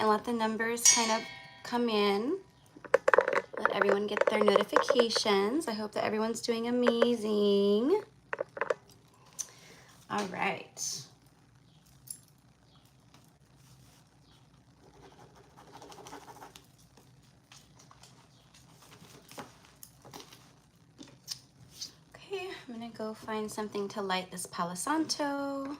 and let the numbers kind of come in. Let everyone get their notifications. I hope that everyone's doing amazing. All right. Okay, I'm gonna go find something to light this Palo Santo.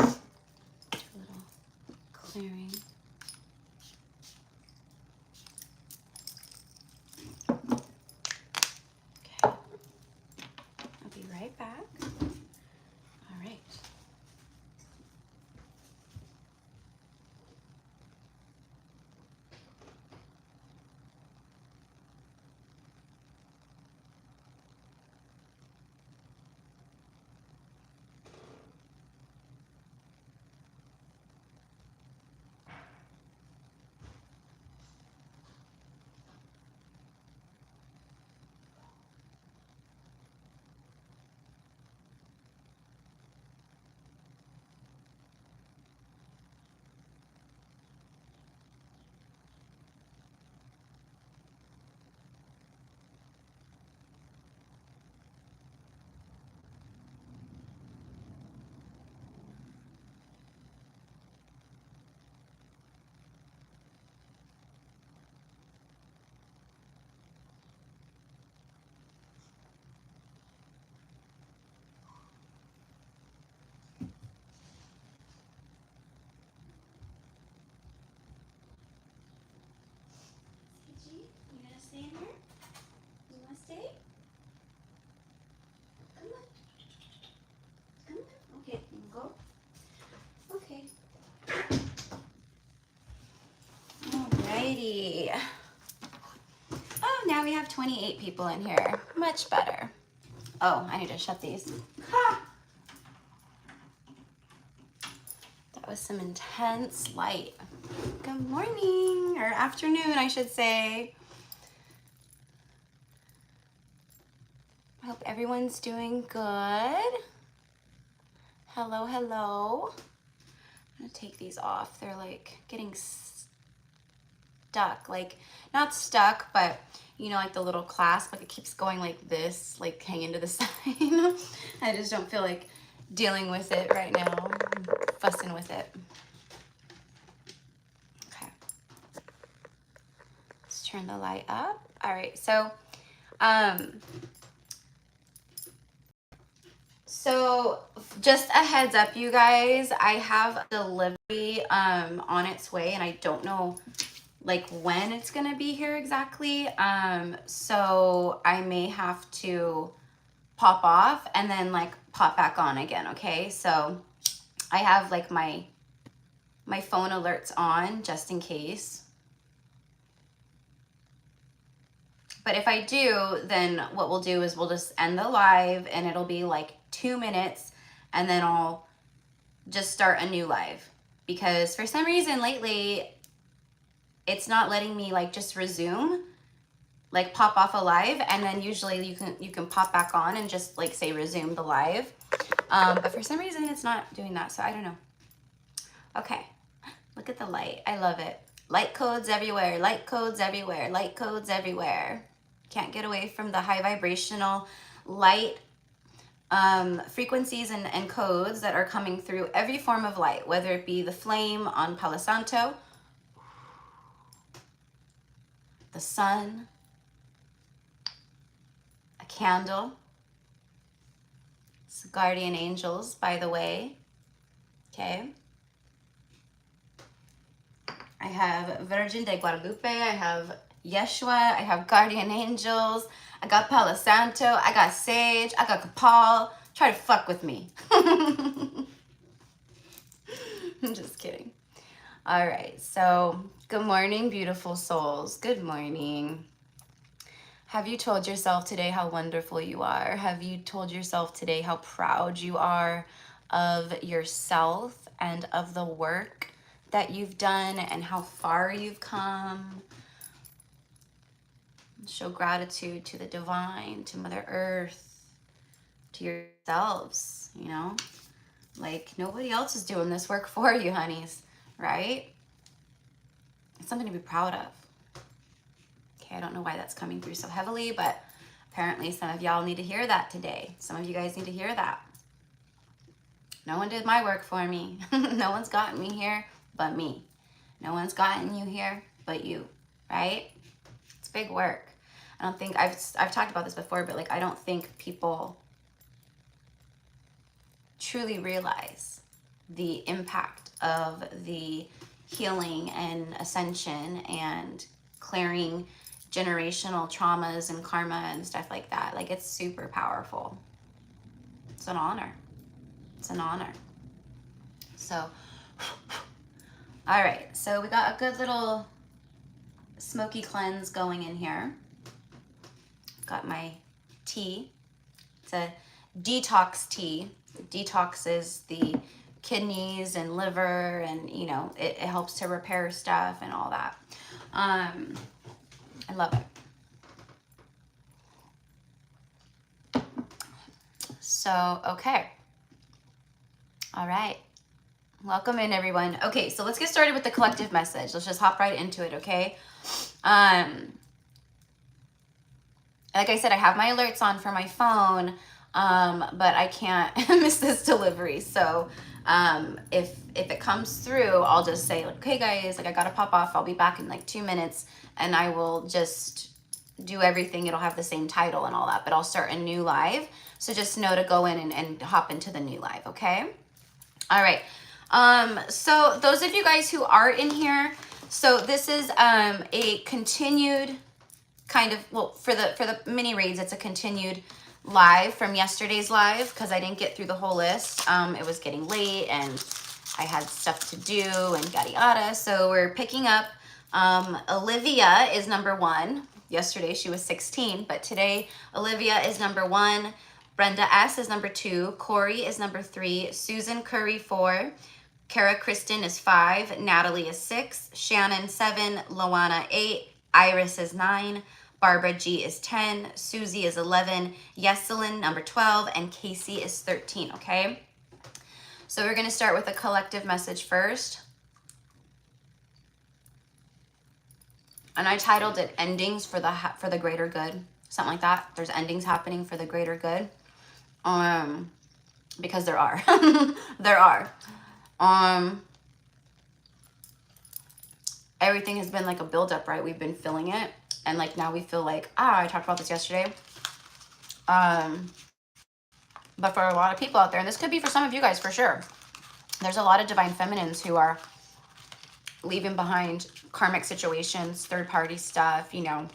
A little clearing. Okay, I'll be right back. All right. You gonna stay in here? You wanna stay? Come on. Come on. Okay, you go. Okay. Alrighty. Oh, now we have 28 people in here. Much better. Oh, I need to shut these. Ha! That was some intense light. Good morning, or afternoon, I should say. I hope everyone's doing good. Hello, hello. I'm gonna take these off. They're like getting stuck, like not stuck, but you know, like the little clasp, like it keeps going like this, like hanging to the side. I just don't feel like dealing with it right now. I'm fussing with it. Okay. Let's turn the light up. All right, so just a heads up, you guys, I have a delivery on its way, and I don't know like when it's gonna be here exactly. So I may have to pop off and then like pop back on again, okay? So I have like my phone alerts on just in case. But if I do, then what we'll do is we'll just end the live and it'll be like 2 minutes and then I'll just start a new live. Because for some reason lately, it's not letting me like just resume, like pop off a live, and then usually you can pop back on and just like say resume the live. But for some reason it's not doing that, so I don't know. Okay, look at the light. I love it. Light codes everywhere, light codes everywhere, light codes everywhere. Can't get away from the high vibrational light frequencies and codes that are coming through every form of light, whether it be the flame on Palo Santo, the sun, a candle. It's guardian angels, by the way. Okay. I have Virgin de Guadalupe. I have Yeshua. I have guardian angels. I got Palo Santo. I got Sage. I got Kapal. Try to fuck with me. I'm just kidding. All right. So, good morning, beautiful souls. Good morning. Have you told yourself today how wonderful you are? Have you told yourself today how proud you are of yourself and of the work that you've done and how far you've come? Show gratitude to the divine, to Mother Earth, to yourselves, you know? Like, nobody else is doing this work for you, honeys, right? It's something to be proud of. Okay, I don't know why that's coming through so heavily, but apparently some of y'all need to hear that today. Some of you guys need to hear that. No one did my work for me. No one's gotten me here but me. No one's gotten you here but you, right? It's big work. I don't think, I've talked about this before, but like, I don't think people truly realize the impact of the healing and ascension and clearing generational traumas and karma and stuff like that. Like, it's super powerful. It's an honor. It's an honor. So, all right. So we got a good little smoky cleanse going in here. Got my tea. It's a detox tea. Detoxes the kidneys and liver, and you know, it helps to repair stuff and all that. I love it. So, okay. All right. Welcome in, everyone. Okay, so let's get started with the collective message. Let's just hop right into it, okay? Like I said, I have my alerts on for my phone, but I can't miss this delivery. So if it comes through, I'll just say, like, okay, guys, like, I gotta pop off. I'll be back in like 2 minutes, and I will just do everything. It'll have the same title and all that, but I'll start a new live. So just know to go in and hop into the new live, okay? All right. So those of you guys who are in here, so this is a continued kind of, well, for the mini reads, it's a continued live from yesterday's live, because I didn't get through the whole list. It was getting late and I had stuff to do and yada yada. So we're picking up. Olivia is number 1. Yesterday she was 16, but today Olivia is number 1. Brenda S is number 2. Corey is number 3. Susan Curry 4. Kara Kristen is 5. Natalie is 6. Shannon 7. Loana 8. Iris is 9. Barbara G is 10. Susie is 11. Yeselin number 12. And Casey is 13, okay? So we're going to start with a collective message first. And I titled it Endings for the Greater Good. Something like that. There's endings happening for the greater good. Because there are. There are. Everything has been like a buildup, right? We've been feeling it. And like now we feel like, I talked about this yesterday. But for a lot of people out there, and this could be for some of you guys for sure, there's a lot of divine feminines who are leaving behind karmic situations, third-party stuff, you know,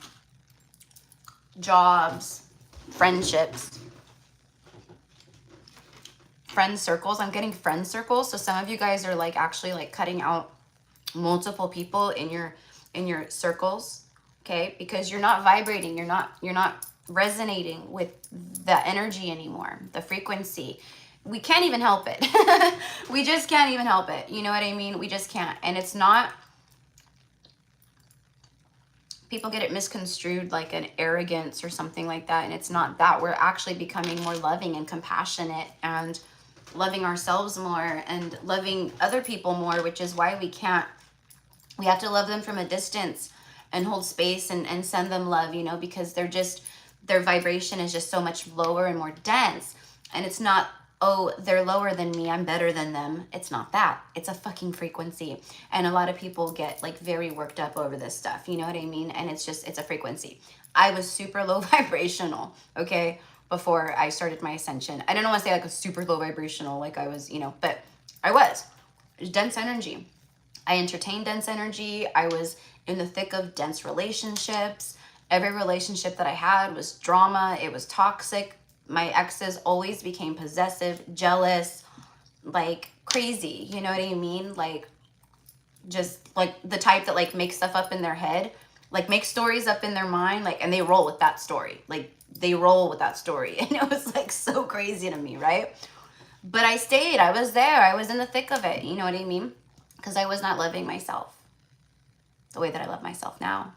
jobs, friendships, friend circles. I'm getting friend circles. So some of you guys are like actually like cutting out multiple people in your circles, okay? Because you're not vibrating, you're not resonating with the energy anymore, the frequency. We can't even help it. We just can't even help it. You know what I mean? We just can't. And it's not, people get it misconstrued like an arrogance or something like that. And it's not that. We're actually becoming more loving and compassionate and loving ourselves more and loving other people more, which is why we have to love them from a distance and hold space and send them love, you know, because their vibration is just so much lower and more dense. And it's not, oh, they're lower than me, I'm better than them. It's not that. It's a fucking frequency. And a lot of people get like very worked up over this stuff. You know what I mean? And it's a frequency. I was super low vibrational, okay, before I started my ascension. I don't want to say like a super low vibrational, like I was, you know, but I was. Dense energy. I entertained dense energy. I was in the thick of dense relationships. Every relationship that I had was drama. It was toxic. My exes always became possessive, jealous, like crazy. You know what I mean? Like, just like the type that like makes stuff up in their head, like make stories up in their mind, like, and they roll with that story. Like they roll with that story. And it was like so crazy to me, right? But I stayed. I was there. I was in the thick of it. You know what I mean? Because I was not loving myself the way that I love myself now,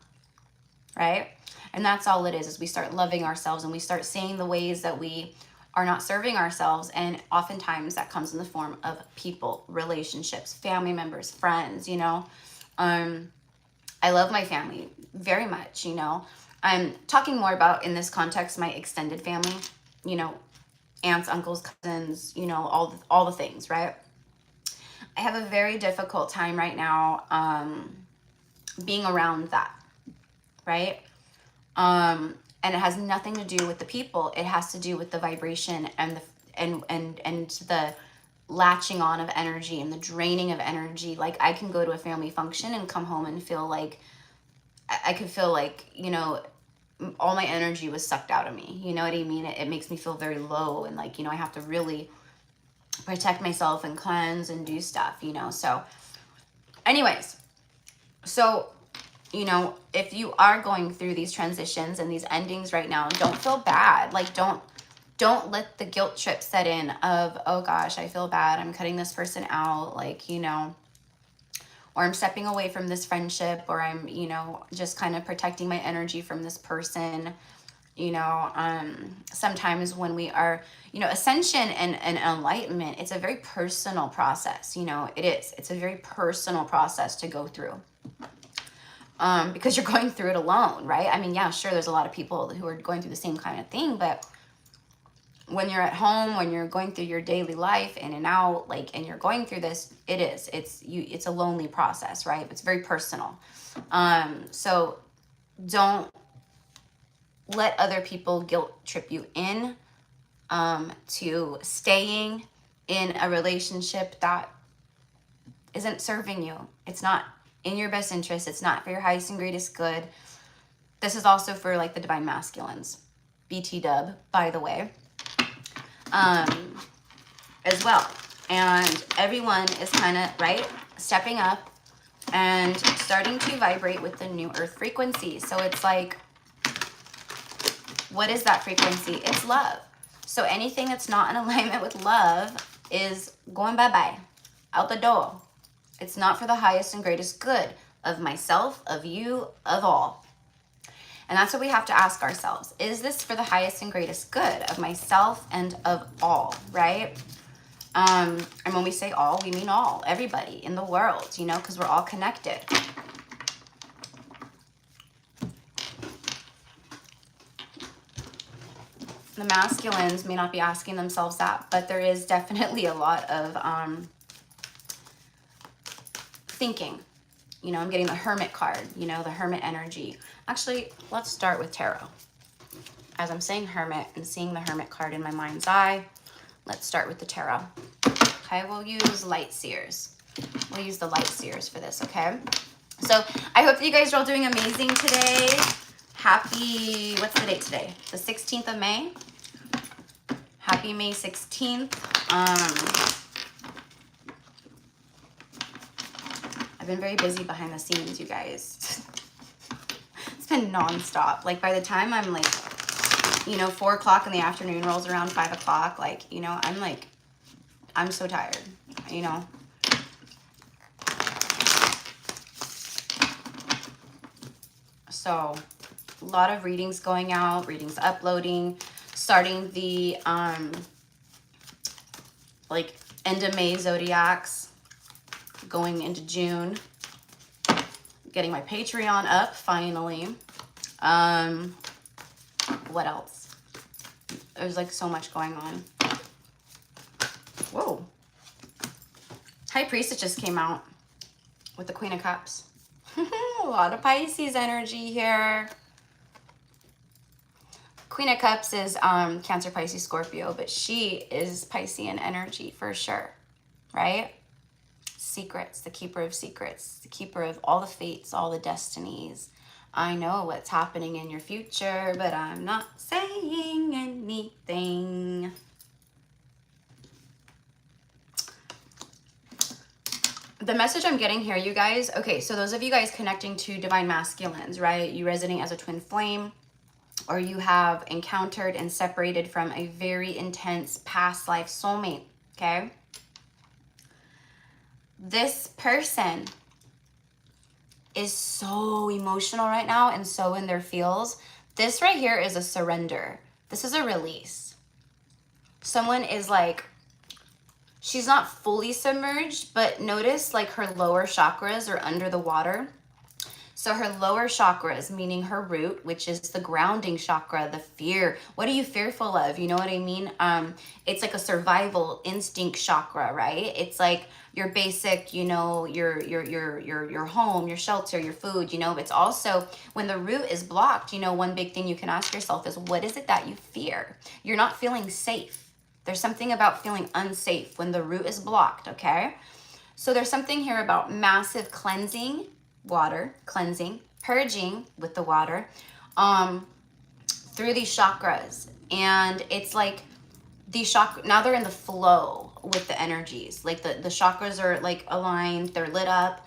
right? And that's all it is we start loving ourselves and we start seeing the ways that we are not serving ourselves. And oftentimes that comes in the form of people, relationships, family members, friends, you know. I love my family very much, you know. I'm talking more about, in this context, my extended family, you know, aunts, uncles, cousins, you know, all the things, right? I have a very difficult time right now being around that, right? And it has nothing to do with the people. It has to do with the vibration and the latching on of energy and the draining of energy. Like, I can go to a family function and come home and feel like I could feel like, you know, all my energy was sucked out of me. You know what I mean? It makes me feel very low, and like, you know, I have to really protect myself and cleanse and do stuff, you know. So anyways, so, you know, if you are going through these transitions and these endings right now, don't feel bad. Like, don't let the guilt trip set in of, oh gosh, I feel bad, I'm cutting this person out, like, you know, or I'm stepping away from this friendship, or I'm, you know, just kind of protecting my energy from this person. You know, sometimes when we are, you know, ascension and enlightenment, it's a very personal process. You know, it's a very personal process to go through. Because you're going through it alone, right? I mean, yeah, sure, there's a lot of people who are going through the same kind of thing, but when you're at home, when you're going through your daily life in and out, like, and you're going through this, it's a lonely process, right? It's very personal. So don't let other people guilt trip you in to staying in a relationship that isn't serving you. It's not in your best interest. It's not for your highest and greatest good. This is also for like the divine masculines, BT dub, by the way, as well. And everyone is kind of, right, stepping up and starting to vibrate with the new earth frequency. So it's like, what is that frequency? It's love. So anything that's not in alignment with love is going bye-bye, out the door. It's not for the highest and greatest good of myself, of you, of all. And that's what we have to ask ourselves. Is this for the highest and greatest good of myself and of all, right? And when we say all, we mean all, everybody in the world, you know, because we're all connected. The masculines may not be asking themselves that, but there is definitely a lot of thinking. You know, I'm getting the Hermit card, you know, the Hermit energy. Actually, let's start with Tarot. As I'm saying Hermit and seeing the Hermit card in my mind's eye, let's start with the Tarot. Okay, we'll use Light Seers. We'll use the Light Seers for this, okay? So I hope that you guys are all doing amazing today. Happy, what's the date today? The 16th of May. Happy May 16th. I've been very busy behind the scenes, you guys. It's been nonstop. Like, by the time I'm like, you know, 4 o'clock in the afternoon rolls around, 5 o'clock, like, you know, I'm so tired, you know. So a lot of readings going out, readings uploading, starting the like end of May zodiacs, going into June, getting my Patreon up finally. What else? There's like so much going on. Whoa. High Priestess just came out with the Queen of Cups. A lot of Pisces energy here. Queen of Cups is Cancer, Pisces, Scorpio, but she is Piscean energy for sure, right? Secrets, the keeper of secrets, the keeper of all the fates, all the destinies. I know what's happening in your future, but I'm not saying anything. The message I'm getting here, you guys, okay, so those of you guys connecting to divine masculines, right? You resonate as a twin flame, or you have encountered and separated from a very intense past life soulmate, okay? This person is so emotional right now and so in their feels. This right here is a surrender. This is a release. someone is like, she's not fully submerged, but notice like her lower chakras are under the water. So her lower chakras, meaning her root, which is the grounding chakra, the fear. What are you fearful of? You know what I mean? It's like a survival instinct chakra, right? It's like your basic, you know, your home, your shelter, your food, you know. It's also when the root is blocked, you know, one big thing you can ask yourself is, what is it that you fear? You're not feeling safe. There's something about feeling unsafe when the root is blocked, okay? So there's something here about massive cleansing, water, cleansing, purging with the water, through these chakras. And it's like these chakras, now they're in the flow with the energies. Like the chakras are like aligned, they're lit up.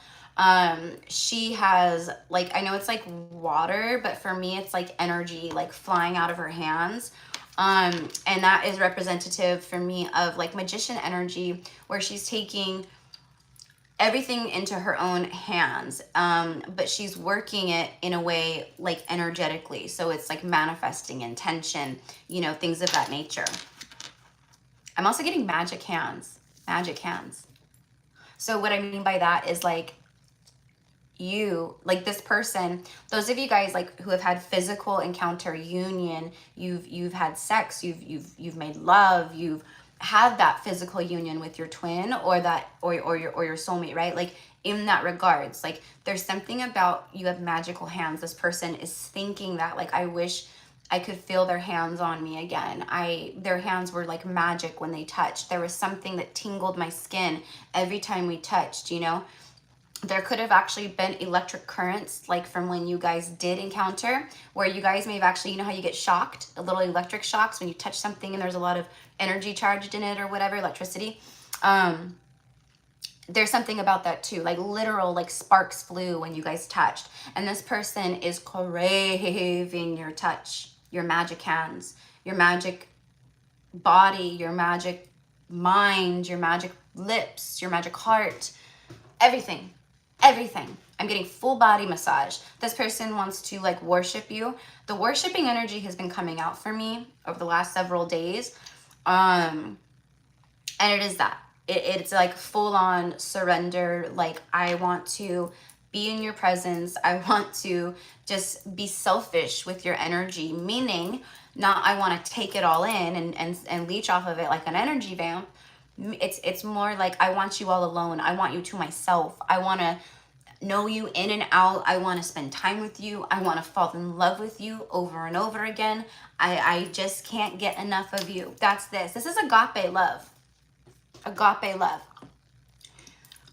She has like, I know it's like water, but for me it's like energy like flying out of her hands. And that is representative for me of like magician energy, where she's taking everything into her own hands, but she's working it in a way like energetically. So it's like manifesting intention, you know, things of that nature. I'm also getting magic hands, magic hands. So what I mean by that is like, you, like this person, those of you guys like who have had physical encounter, union, you've had sex, you've made love, you've had that physical union with your twin or that or your soulmate, right? Like in that regards, like there's something about, you have magical hands. This person is thinking that like, I wish I could feel their hands on me again. Their hands were like magic when they touched. There was something that tingled my skin every time we touched, you know. There could have actually been electric currents, like from when you guys did encounter, where you guys may have actually, you know how you get shocked, a little electric shocks when you touch something and there's a lot of energy charged in it or whatever, electricity. There's something about that too, like literal, like sparks flew when you guys touched. And this person is craving your touch, your magic hands, your magic body, your magic mind, your magic lips, your magic heart, everything. Everything. I'm getting full body massage. This person wants to like worship you. The worshiping energy has been coming out for me over the last several days. And it is that. It's like full on surrender. Like I want to be in your presence. I want to just be selfish with your energy, meaning not I want to take it all in and leech off of it like an energy vamp. It's more like I want you all alone. I want you to myself. I want to know you in and out. I want to spend time with you. I want to fall in love with you over and over again. I just can't get enough of you. That's this. This is agape love. Agape love.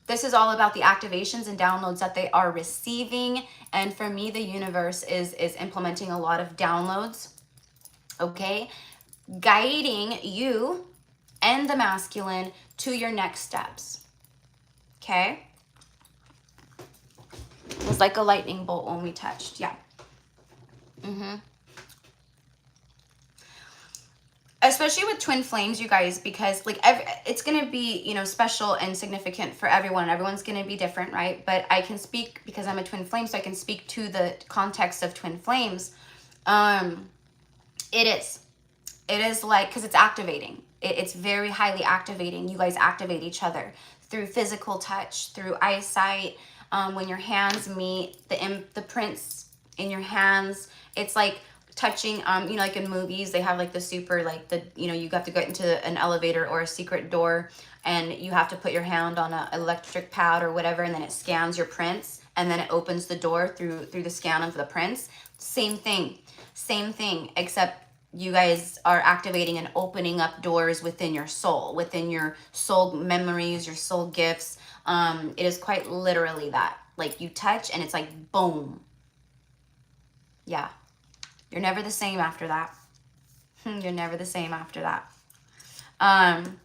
This is all about the activations and downloads that they are receiving. And for me, the universe is implementing a lot of downloads. Okay? Guiding you and the masculine to your next steps. Okay? It was like a lightning bolt when we touched. Yeah. Especially with twin flames, you guys, because like it's going to be, you know, special and significant for everyone. Everyone's going to be different, right? But I can speak because I'm a twin flame, so I can speak to the context of twin flames. It is like, because it's activating. It's very highly activating. You guys activate each other through physical touch, through eyesight. When your hands meet, the prints in your hands, it's like touching, you know, like in movies, they have like the super, like the, you know, you have to go into an elevator or a secret door and you have to put your hand on an electric pad or whatever, and then it scans your prints and then it opens the door through the scan of the prints. Same thing, except you guys are activating and opening up doors within your soul memories, your soul gifts. It is quite literally that. Like you touch and it's like boom. Yeah. You're never the same after that. You're never the same after that. And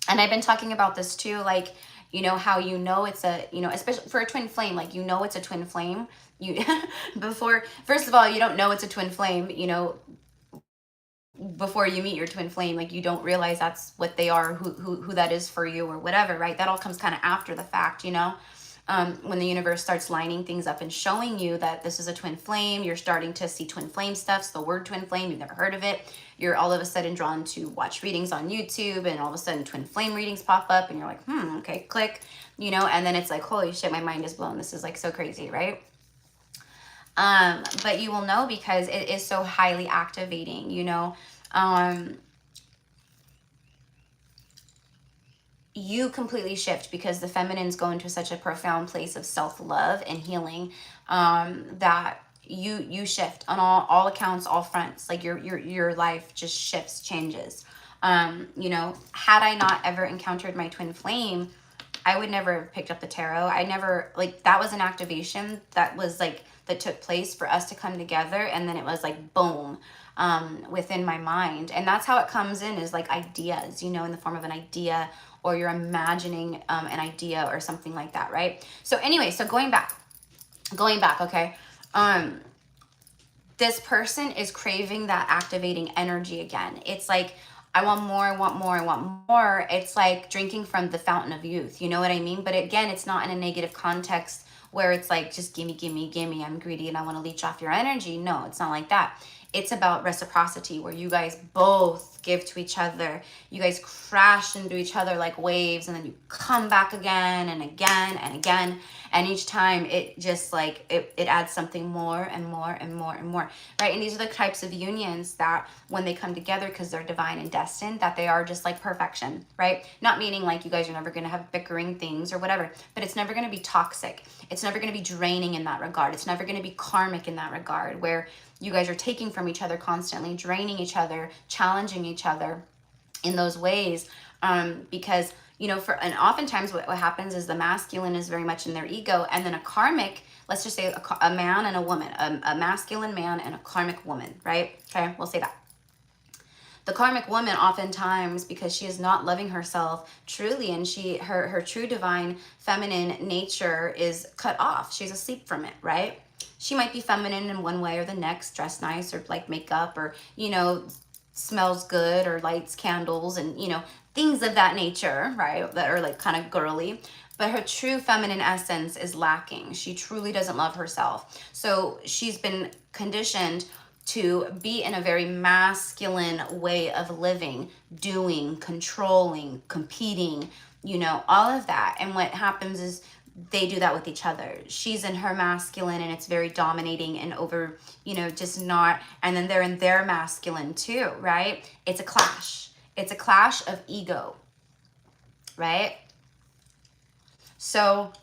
I've been talking about this too, like, you know, how you know it's a, you know, especially for a twin flame, like, you know, it's a twin flame. You first of all, you don't know it's a twin flame, you know, before you meet your twin flame, like you don't realize that's what they are, who that is for you or whatever, right? That all comes kind of after the fact, you know. when the universe starts lining things up and showing you that this is a twin flame, you're starting to see twin flame stuff. So the word twin flame, you've never heard of it. You're all of a sudden drawn to watch readings on YouTube, and all of a sudden twin flame readings pop up and you're like, okay, click, you know, and then it's like, holy shit, my mind is blown. This is like so crazy, right? But you will know because it is so highly activating, you know. You completely shift because the feminines go into such a profound place of self-love and healing, that you shift on all accounts, all fronts. Like your life just shifts, changes. You know, had I not ever encountered my twin flame, I would never have picked up the tarot. I never, like, that was an activation that was like, that took place for us to come together. And then it was like, boom, within my mind. And that's how it comes in, is like ideas, you know, in the form of an idea, or you're imagining an idea or something like that, right? So anyway, so going back, okay. This person is craving that activating energy again. It's like, I want more, I want more, I want more. It's like drinking from the fountain of youth. You know what I mean? But again, it's not in a negative context where it's like, just gimme, gimme, gimme, I'm greedy and I want to leech off your energy. No, it's not like that. It's about reciprocity, where you guys both give to each other. You guys crash into each other like waves, and then you come back again and again and again. And each time it just like, it adds something more and more and more and more, right? And these are the types of unions that when they come together, because they're divine and destined, that they are just like perfection, right? Not meaning like you guys are never going to have bickering things or whatever, but it's never going to be toxic. It's never going to be draining in that regard. It's never going to be karmic in that regard, where you guys are taking from each other constantly, draining each other, challenging each other in those ways. Because, you know, and oftentimes what happens is the masculine is very much in their ego, and then a karmic, let's just say a man and a woman, a masculine man and a karmic woman, right? Okay, we'll say that. The karmic woman, oftentimes, because she is not loving herself truly, and her true divine feminine nature is cut off. She's asleep from it, right? She might be feminine in one way or the next, dress nice, or like makeup, or, you know, smells good, or lights candles, and, you know, things of that nature, right? That are like kind of girly. But her true feminine essence is lacking. She truly doesn't love herself. So she's been conditioned to be in a very masculine way of living, doing, controlling, competing, you know, all of that. And what happens is they do that with each other. She's in her masculine and it's very dominating and over, you know, just not, and then they're in their masculine too, right? It's a clash. It's a clash of ego, right? So,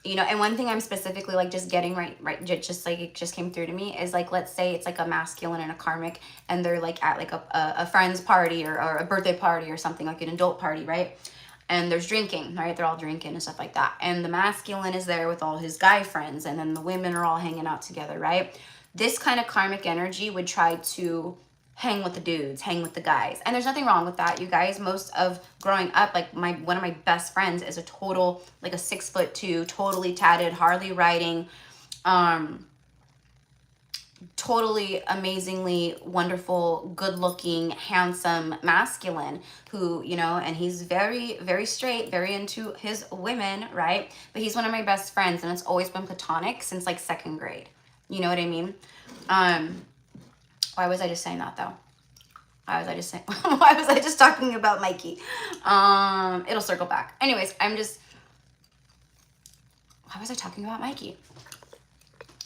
you know, and one thing I'm specifically like just getting right, just like it just came through to me is like, let's say it's like a masculine and a karmic, and they're like at like a friend's party or a birthday party or something, like an adult party, right? And there's drinking, right? They're all drinking and stuff like that. And the masculine is there with all his guy friends, and then the women are all hanging out together, right? This kind of karmic energy would try to hang with the dudes, hang with the guys. And there's nothing wrong with that, you guys. Most of growing up, like one of my best friends is a total, like a 6'2", totally tatted, Harley riding, totally amazingly wonderful, good looking, handsome masculine who, you know, and he's very, very straight, very into his women, right? But he's one of my best friends, and it's always been platonic since like 2nd grade. You know what I mean? Why was I just saying that though? Why was I just talking about Mikey? It'll circle back. Anyways, why was I talking about Mikey?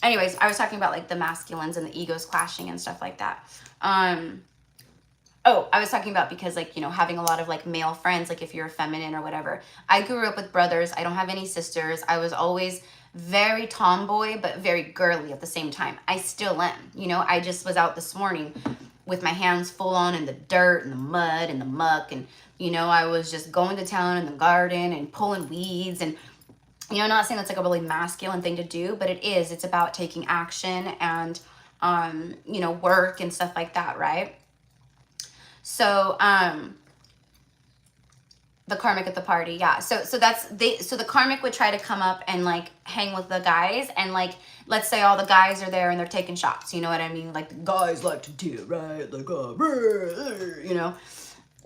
Anyways, I was talking about like the masculines and the egos clashing and stuff like that. Oh, I was talking about because, like, you know, having a lot of like male friends, like if you're feminine or whatever. I grew up with brothers. I don't have any sisters. I was always very tomboy, but very girly at the same time. I still am, you know. I just was out this morning with my hands full on in the dirt and the mud and the muck. And, you know, I was just going to town in the garden and pulling weeds. And, you know, not saying that's like a really masculine thing to do, but it is. It's about taking action and, you know, work and stuff like that, right? So, the karmic at the party, yeah. So the karmic would try to come up and like hang with the guys, and like, let's say all the guys are there and they're taking shots, you know what I mean? Like the guys like to do, right? Like, you know,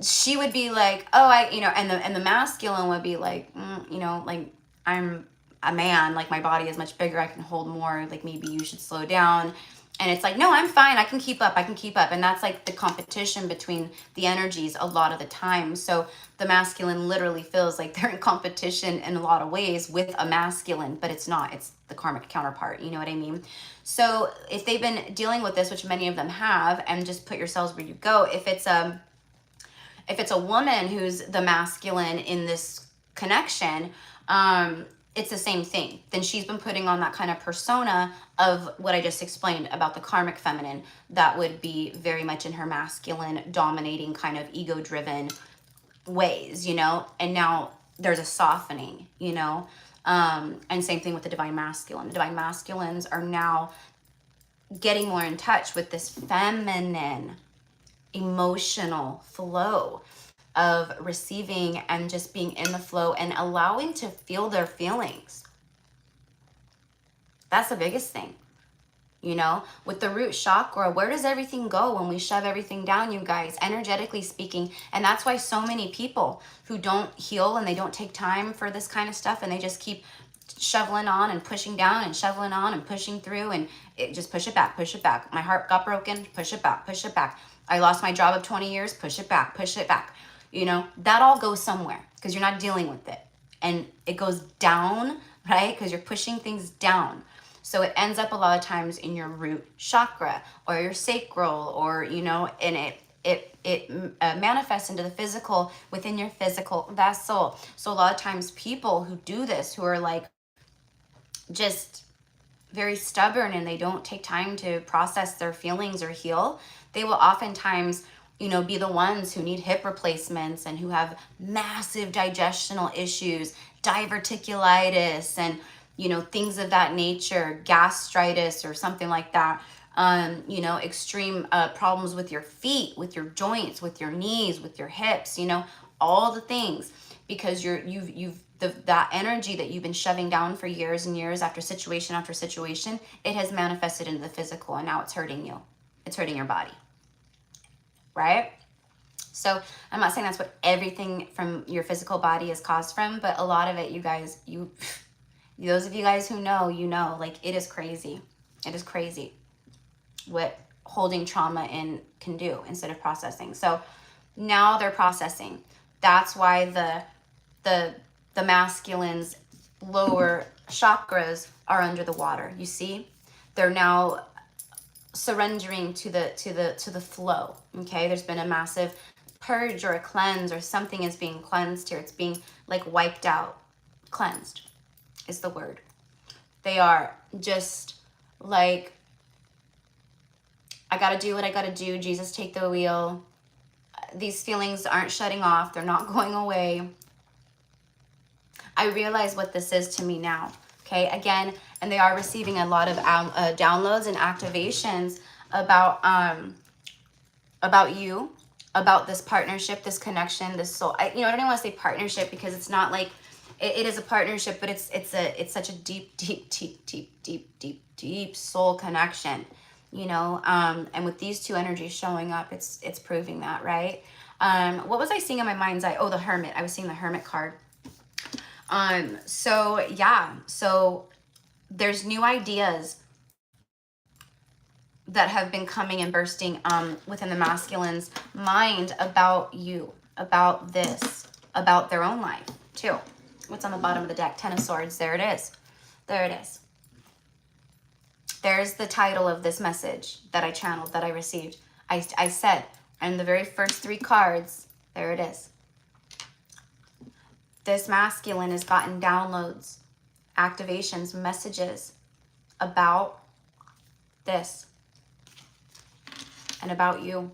she would be like, oh, you know, and the masculine would be like, you know, like, I'm a man, like my body is much bigger, I can hold more, like maybe you should slow down. And it's like, no, I'm fine, I can keep up, I can keep up. And that's like the competition between the energies a lot of the time. So the masculine literally feels like they're in competition in a lot of ways with a masculine, but it's not, it's the karmic counterpart, you know what I mean? So if they've been dealing with this, which many of them have, and just put yourselves where you go, if it's a woman who's the masculine in this connection, it's the same thing. Then she's been putting on that kind of persona of what I just explained about the karmic feminine that would be very much in her masculine, dominating, kind of ego-driven ways, you know? And now there's a softening, you know? And same thing with the divine masculine. The divine masculines are now getting more in touch with this feminine, emotional flow of receiving and just being in the flow and allowing to feel their feelings. That's the biggest thing. You know, with the root chakra, where does everything go when we shove everything down, you guys, energetically speaking? And that's why so many people who don't heal and they don't take time for this kind of stuff, and they just keep shoveling on and pushing down and shoveling on and pushing through, and it just push it back, push it back. My heart got broken, push it back, push it back. I lost my job of 20 years, push it back, push it back. You know, that all goes somewhere because you're not dealing with it. And it goes down, right? Because you're pushing things down. So it ends up a lot of times in your root chakra or your sacral, or, you know, and it manifests into the physical within your physical vessel. So a lot of times people who do this, who are like just very stubborn and they don't take time to process their feelings or heal, they will oftentimes, you know, be the ones who need hip replacements and who have massive digestional issues, diverticulitis, and, you know, things of that nature, gastritis or something like that. You know, extreme problems with your feet, with your joints, with your knees, with your hips, you know, all the things, because that energy that you've been shoving down for years and years after situation, it has manifested into the physical, and now it's hurting you. It's hurting your body. Right? So I'm not saying that's what everything from your physical body is caused from, but a lot of it, you guys, those of you guys who know, you know, like it is crazy. It is crazy what holding trauma in can do instead of processing. So now they're processing. That's why the masculine's lower chakras are under the water. You see, they're now surrendering to the flow. Okay, there's been a massive purge or a cleanse, or something is being cleansed here. It's being like wiped out. Cleansed is the word. They are just like, I gotta do what I gotta do. Jesus, take the wheel. These feelings aren't shutting off. They're not going away. I realize what this is to me now. Okay, again, and they are receiving a lot of downloads and activations about you, about this partnership, this connection, this soul. I don't even want to say partnership because it's not like it is a partnership, but it's such a deep soul connection, you know. And with these two energies showing up, it's proving that, right? What was I seeing in my mind's eye? Oh, the Hermit. I was seeing the Hermit card. So yeah, so there's new ideas that have been coming and bursting within the masculine's mind about you, about this, about their own life too. What's on the bottom of the deck? Ten of Swords. There it is. There it is. There's the title of this message that I channeled, that I received. I said, and the very first three cards, there it is. This masculine has gotten downloads, activations, messages about this and about you.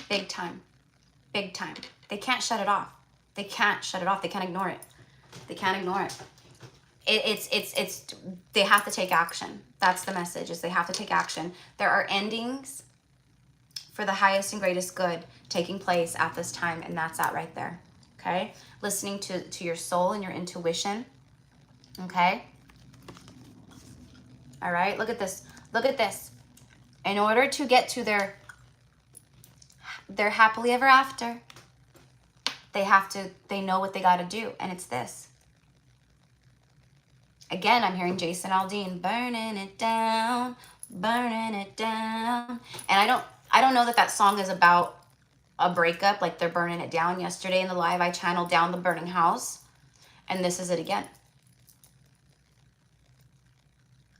Big time. Big time. They can't shut it off. They can't shut it off. They can't ignore it. They can't ignore it. It's they have to take action. That's the message, is they have to take action. There are endings for the highest and greatest good taking place at this time, and that's that right there. Okay? Listening to your soul and your intuition. Okay? All right? Look at this. Look at this. In order to get to their happily ever after, they know what they got to do, and it's this. Again, I'm hearing Jason Aldean, burning it down, burning it down. And I don't know that that song is about a breakup, like they're burning it down. Yesterday in the live, I channeled Down the Burning House, and this is it again.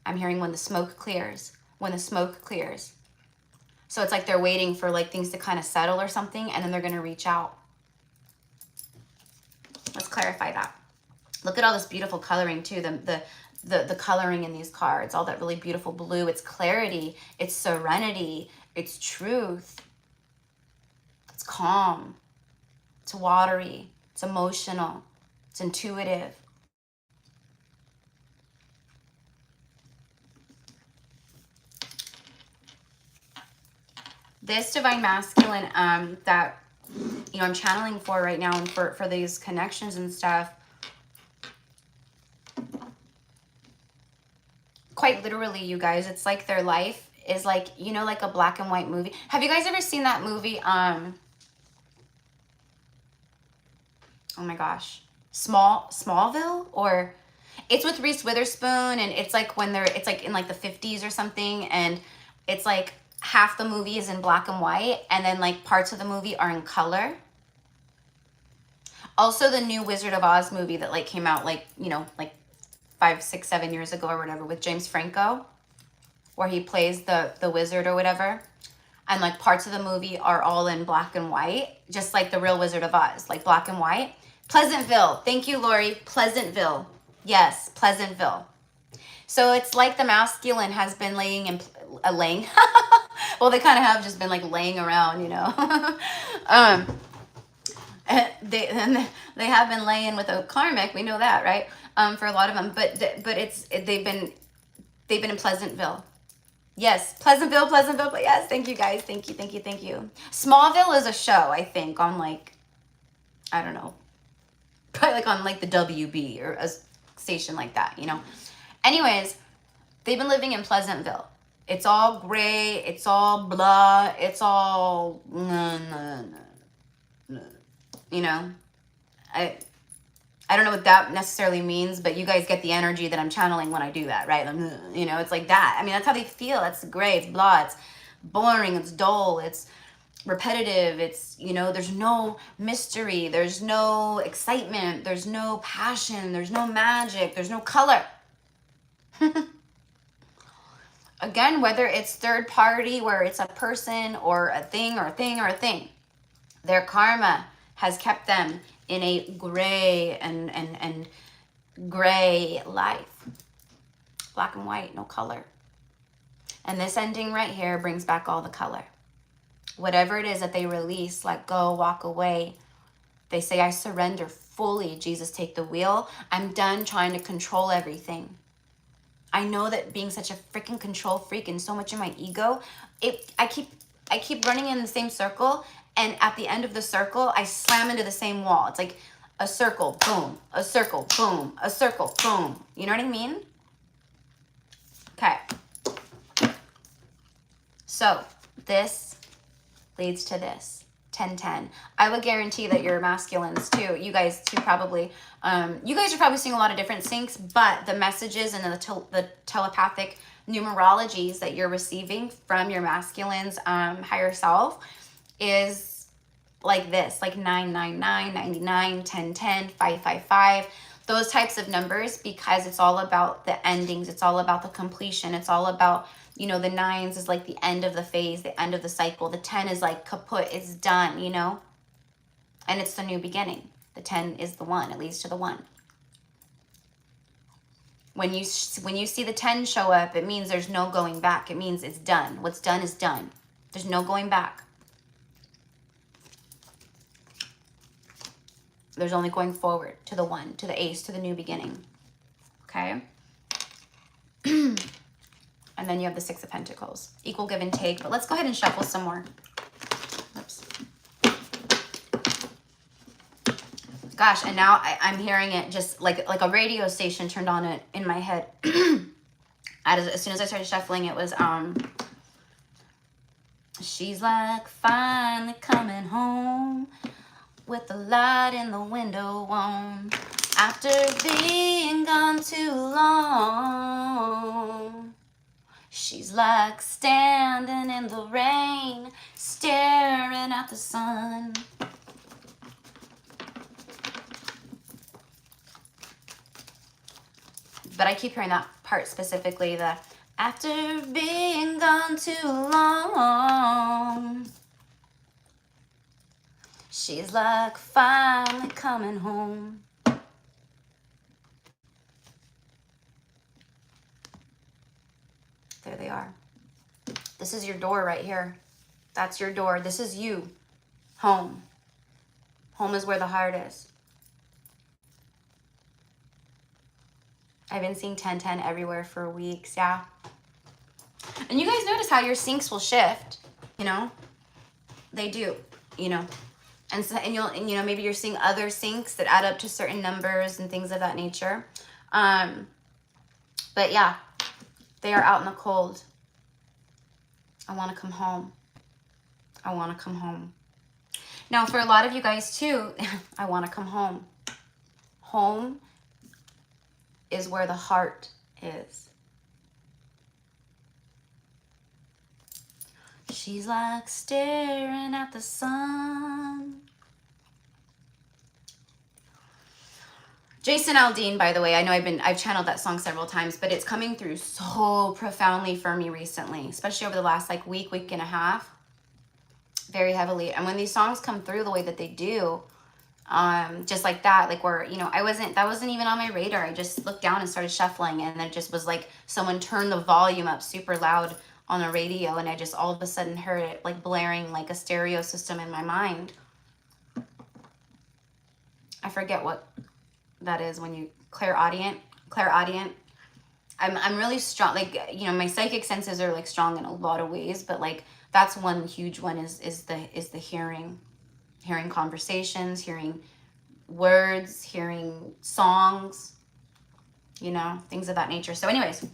I'm hearing when the smoke clears, when the smoke clears. So it's like they're waiting for like things to kind of settle or something, and then they're going to reach out. Let's clarify that. Look at all this beautiful coloring too. The coloring in these cards, all that really beautiful blue. It's clarity, it's serenity, it's truth, it's calm, it's watery, it's emotional, it's intuitive. This divine masculine that I'm channeling for right now, and for these connections and stuff, quite literally, you guys, it's like their life is like, like a black and white movie. Have you guys ever seen that movie, oh my gosh, Smallville? Or it's with Reese Witherspoon, and it's like it's like in like the 50s or something, and it's like half the movie is in black and white, and then like parts of the movie are in color. Also, the new Wizard of Oz movie that like came out like, like 5, 6, 7 years ago or whatever, with James Franco, where he plays the wizard or whatever. And like parts of the movie are all in black and white, just like the real Wizard of Oz, like black and white. Pleasantville. Thank you, Lori. Pleasantville. Yes, Pleasantville. So it's like the masculine has been laying. Well, they kind of have just been like laying around, they have been laying with a karmic. We know that, right? For a lot of them, but they've been in Pleasantville. Yes, Pleasantville. But yes, thank you guys. Thank you. Smallville is a show, I think, on like, I don't know, probably like on like the WB or a station like that, Anyways, they've been living in Pleasantville. It's all gray. It's all blah. It's all I don't know what that necessarily means, but you guys get the energy that I'm channeling when I do that, right? It's like that. I mean, that's how they feel. That's gray. It's blah. It's boring. It's dull. It's repetitive. It's, there's no mystery. There's no excitement. There's no passion. There's no magic. There's no color. Again, whether it's third party, where it's a person or a thing, their karma has kept them in a gray and gray life. Black and white, no color. And this ending right here brings back all the color. Whatever it is that they release, let go, walk away. They say, I surrender fully. Jesus, take the wheel. I'm done trying to control everything. I know that being such a freaking control freak and so much in my ego, I keep running in the same circle, and at the end of the circle, I slam into the same wall. It's like a circle, boom, a circle, boom, a circle, boom. You know what I mean? Okay. So this leads to this. 10-10. I would guarantee that you're masculines too. You guys too probably. You guys are probably seeing a lot of different syncs, but the messages and the telepathic numerologies that you're receiving from your masculine's higher self is like this, like 999, 99, 1010, 555. Those types of numbers, because it's all about the endings. It's all about the completion. It's all about, the 9s is like the end of the phase, the end of the cycle. The 10 is like kaput, it's done, and it's the new beginning. The 10 is the 1, it leads to the 1. When you see the 10 show up, it means there's no going back. It means it's done. What's done is done. There's no going back. There's only going forward to the 1, to the ace, to the new beginning. Okay? And then you have the 6 of Pentacles. Equal give and take. But let's go ahead and shuffle some more. Oops. Gosh, and now I'm hearing it just like a radio station turned on in my head. As soon as I started shuffling, it was, she's like finally coming home with the light in the window on. After being gone too long, she's like standing in the rain, staring at the sun. But I keep hearing that part specifically, the after being gone too long, she's like finally coming home. There they are. This is your door right here. That's your door. This is you. Home. Home is where the heart is. I've been seeing 1010 everywhere for weeks, yeah. And you guys notice how your syncs will shift, you know? They do, you know. And so, and you know, maybe you're seeing other syncs that add up to certain numbers and things of that nature. But yeah, they are out in the cold. I want to come home. I want to come home. Now, for a lot of you guys too, I want to come home. Home is where the heart is. She's like staring at the sun. Jason Aldean, by the way, I know I've channeled that song several times, but it's coming through so profoundly for me recently, especially over the last like week and a half, very heavily. And when these songs come through the way that they do, just like that, like where, you know, that wasn't even on my radar. I just looked down and started shuffling, and it just was like someone turned the volume up super loud on a radio, and I just all of a sudden heard it like blaring like a stereo system in my mind. I forget what that is when you clairaudient. I'm really strong, like, you know, my psychic senses are like strong in a lot of ways, but like that's one huge one is the hearing conversations, hearing words, hearing songs, you know, things of that nature. So anyways,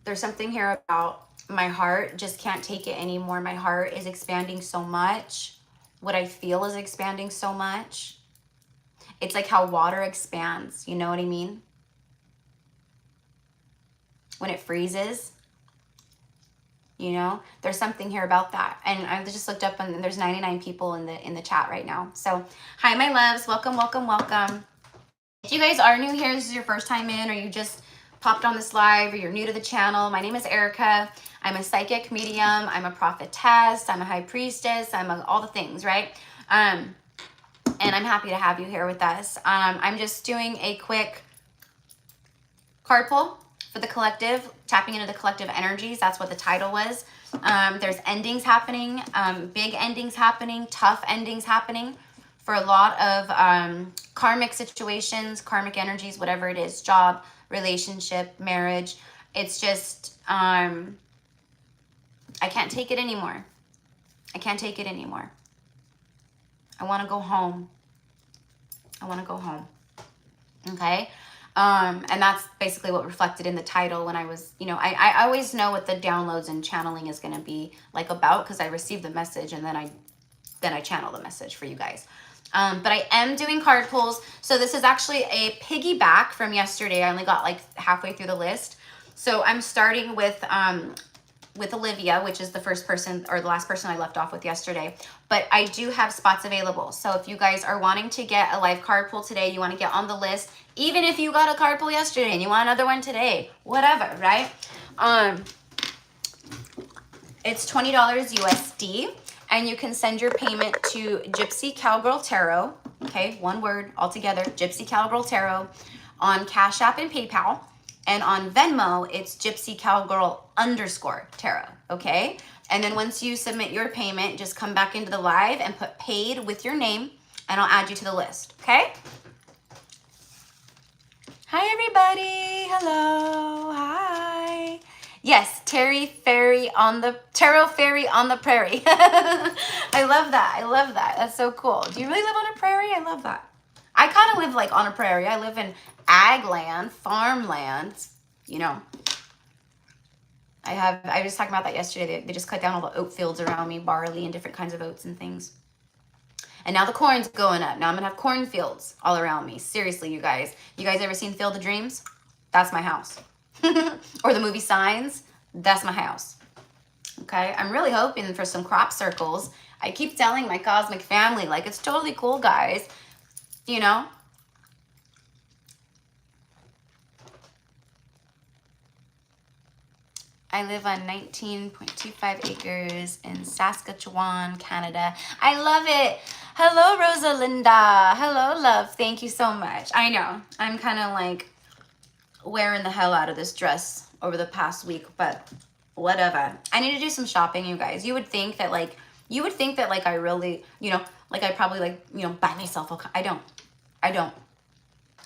there's something here about my heart just can't take it anymore. My heart is expanding so much. What I feel is expanding so much. It's like how water expands, you know what I mean? When it freezes, you know, there's something here about that. And I just looked up and there's 99 people in the chat right now. So hi, my loves, welcome. If you guys are new here, this is your first time in, or you just popped on this live, or you're new to the channel, my name is Erica. I'm a psychic medium. I'm a prophetess. I'm a high priestess. All the things, right? And I'm happy to have you here with us. I'm just doing a quick card pull for the collective, tapping into the collective energies. That's what the title was. There's endings happening, big endings happening, tough endings happening for a lot of karmic situations, karmic energies, whatever it is, job, relationship, marriage. It's just, I can't take it anymore. I can't take it anymore. I want to go home. I want to go home. Okay? And that's basically what reflected in the title when I was, you know, I always know what the downloads and channeling is going to be like about, because I received the message and then I channel the message for you guys. But I am doing card pulls. So this is actually a piggyback from yesterday. I only got like halfway through the list. So I'm starting with Olivia, which is the first person or the last person I left off with yesterday. But I do have spots available. So if you guys are wanting to get a live card pull today, you want to get on the list, even if you got a card pull yesterday and you want another one today, whatever, right? It's $20 USD, and you can send your payment to Gypsy Cowgirl Tarot. Okay, one word altogether, Gypsy Cowgirl Tarot, on Cash App and PayPal. And on Venmo, it's Gypsy Cowgirl _Tarot, okay? And then once you submit your payment, just come back into the live and put paid with your name, and I'll add you to the list, okay? Hi, everybody. Hello. Hi. Yes, Tarot Fairy on the prairie. I love that. I love that. That's so cool. Do you really live on a prairie? I love that. I kind of live like on a prairie. I live in ag land, farmland, you know. I was talking about that yesterday. They just cut down all the oat fields around me, barley and different kinds of oats and things. And now the corn's going up. Now I'm gonna have cornfields all around me. Seriously, you guys. You guys ever seen Field of Dreams? That's my house. Or the movie Signs? That's my house. Okay, I'm really hoping for some crop circles. I keep telling my cosmic family, like, it's totally cool, guys. You know? I live on 19.25 acres in Saskatchewan, Canada. I love it. Hello, Rosalinda. Hello, love. Thank you so much. I know. I'm kind of like wearing the hell out of this dress over the past week, but whatever. I need to do some shopping, you guys. You would think that like I really, you know, like I probably like, you know, buy myself I don't.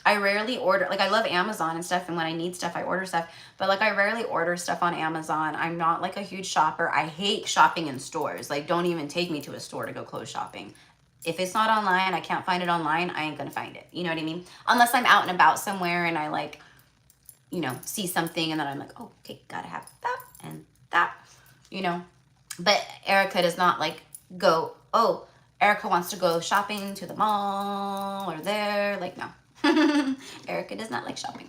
I rarely order, like I love Amazon and stuff, and when I need stuff, I order stuff, but like I rarely order stuff on Amazon. I'm not like a huge shopper. I hate shopping in stores. Like, don't even take me to a store to go clothes shopping. If it's not online, I can't find it online, I ain't gonna find it. You know what I mean? Unless I'm out and about somewhere and I like, you know, see something and then I'm like, oh, okay, gotta have that and that, you know. But Erica does not like go, oh, Erica wants to go shopping to the mall or there. Like, no. Erica does not like shopping.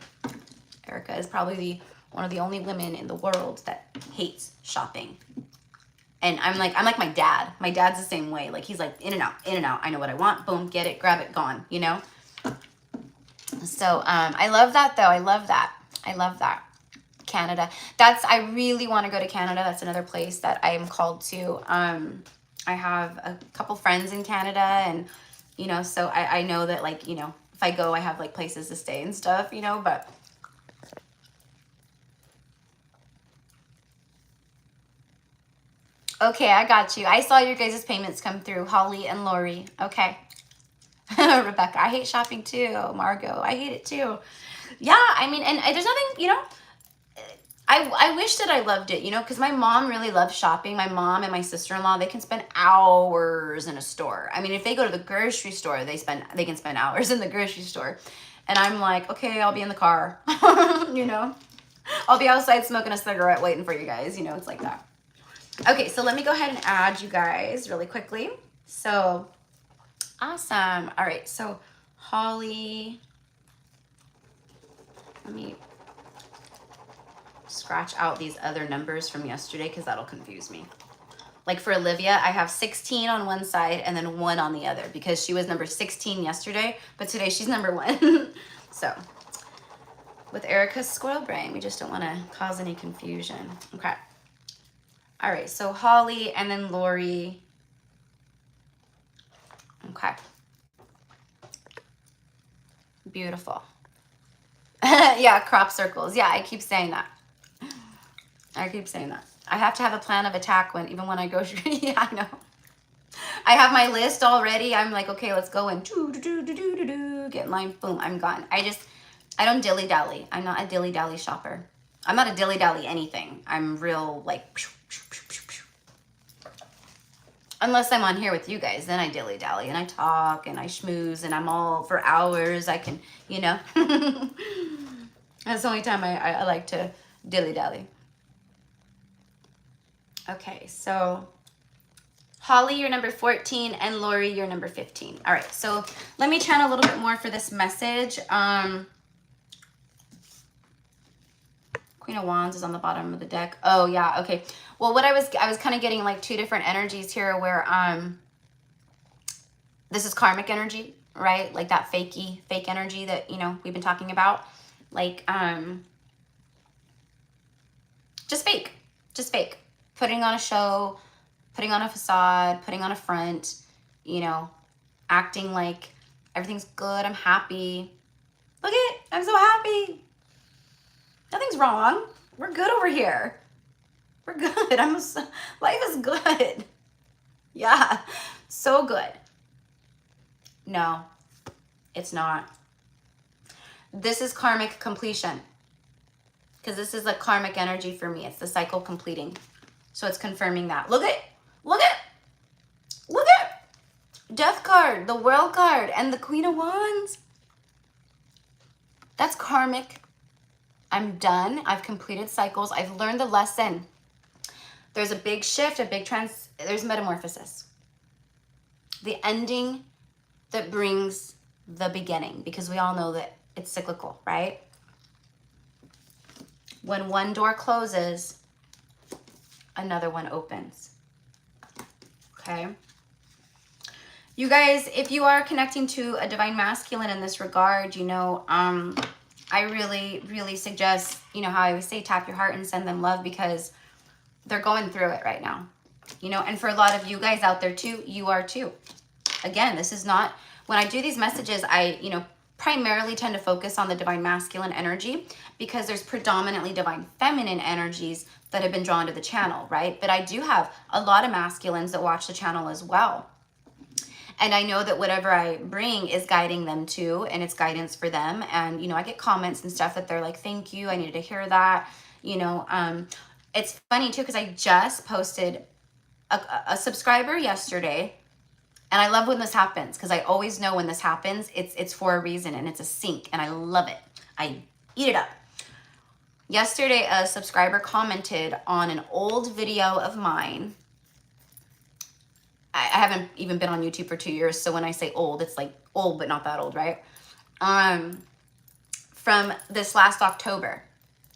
Erica is probably one of the only women in the world that hates shopping. And I'm like my dad. My dad's the same way. Like, he's like in and out, in and out. I know what I want. Boom, get it, grab it, gone, you know? So I love that though. I love that. I love that. Canada. I really want to go to Canada. That's another place that I am called to. I have a couple friends in Canada, and, you know, so I know that, like, you know, if I go, I have like places to stay and stuff, you know, but okay, I got you. I saw your guys' payments come through, Holly and Lori. Okay. Rebecca, I hate shopping too. Margot, I hate it too. Yeah, I mean, and there's nothing, you know, I wish that I loved it, you know, because my mom really loves shopping. My mom and my sister-in-law, they can spend hours in a store. I mean, if they go to the grocery store, they can spend hours in the grocery store. And I'm like, okay, I'll be in the car, you know. I'll be outside smoking a cigarette waiting for you guys, you know, it's like that. Okay, so let me go ahead and add you guys really quickly. So, awesome. All right, so Holly, let me scratch out these other numbers from yesterday because that'll confuse me. Like for Olivia, I have 16 on one side and then 1 on the other because she was number 16 yesterday, but today she's number 1. So with Erica's squirrel brain, we just don't want to cause any confusion. Okay. All right, so Holly and then Lori. Okay. Beautiful. Yeah, crop circles. Yeah, I keep saying that. I have to have a plan of attack even when I go. Yeah, I know. I have my list already. I'm like, okay, let's go and get in line. Boom, I'm gone. I don't dilly-dally. I'm not a dilly-dally shopper. I'm not a dilly-dally anything. I'm real, like, unless I'm on here with you guys, then I dilly-dally and I talk and I schmooze and I'm all for hours. I can, you know. That's the only time I like to dilly-dally. Okay, so Holly, you're number 14, and Lori, you're number 15. All right, so let me channel a little bit more for this message. Queen of Wands is on the bottom of the deck. Oh, yeah, okay. Well, what I was kind of getting like 2 different energies here where this is karmic energy, right? Like that fake energy that, you know, we've been talking about. Like, just fake. Putting on a show, putting on a facade, putting on a front, you know, acting like everything's good, I'm happy. Look at it, I'm so happy. Nothing's wrong. We're good over here. We're good. Life is good. Yeah, so good. No, it's not. This is karmic completion. Because this is like karmic energy for me. It's the cycle completing. So it's confirming that. Look at Death card, the World card, and the Queen of Wands. That's karmic. I'm done. I've completed cycles. I've learned the lesson. There's a big shift, there's metamorphosis. the ending that brings the beginning, because we all know that it's cyclical, right? When one door closes, another one opens. Okay? You guys, if you are connecting to a divine masculine in this regard, you know, I really, really suggest, you know, how I always say, tap your heart and send them love, because they're going through it right now. You know, and for a lot of you guys out there too, you are too. Again, this is not, when I do these messages, I, you know, primarily tend to focus on the divine masculine energy, because there's predominantly divine feminine energies that have been drawn to the channel, right? But I do have a lot of masculines that watch the channel as well. And I know that whatever I bring is guiding them too, and it's guidance for them. And, you know, I get comments and stuff that they're like, thank you, I needed to hear that. You know, it's funny too, because I just posted a subscriber yesterday. And I love when this happens, because I always know when this happens, it's for a reason, and it's a sync, and I love it. I eat it up. Yesterday, a subscriber commented on an old video of mine. I haven't even been on YouTube for 2 years, so when I say old, it's like old, but not that old, right? From this last October.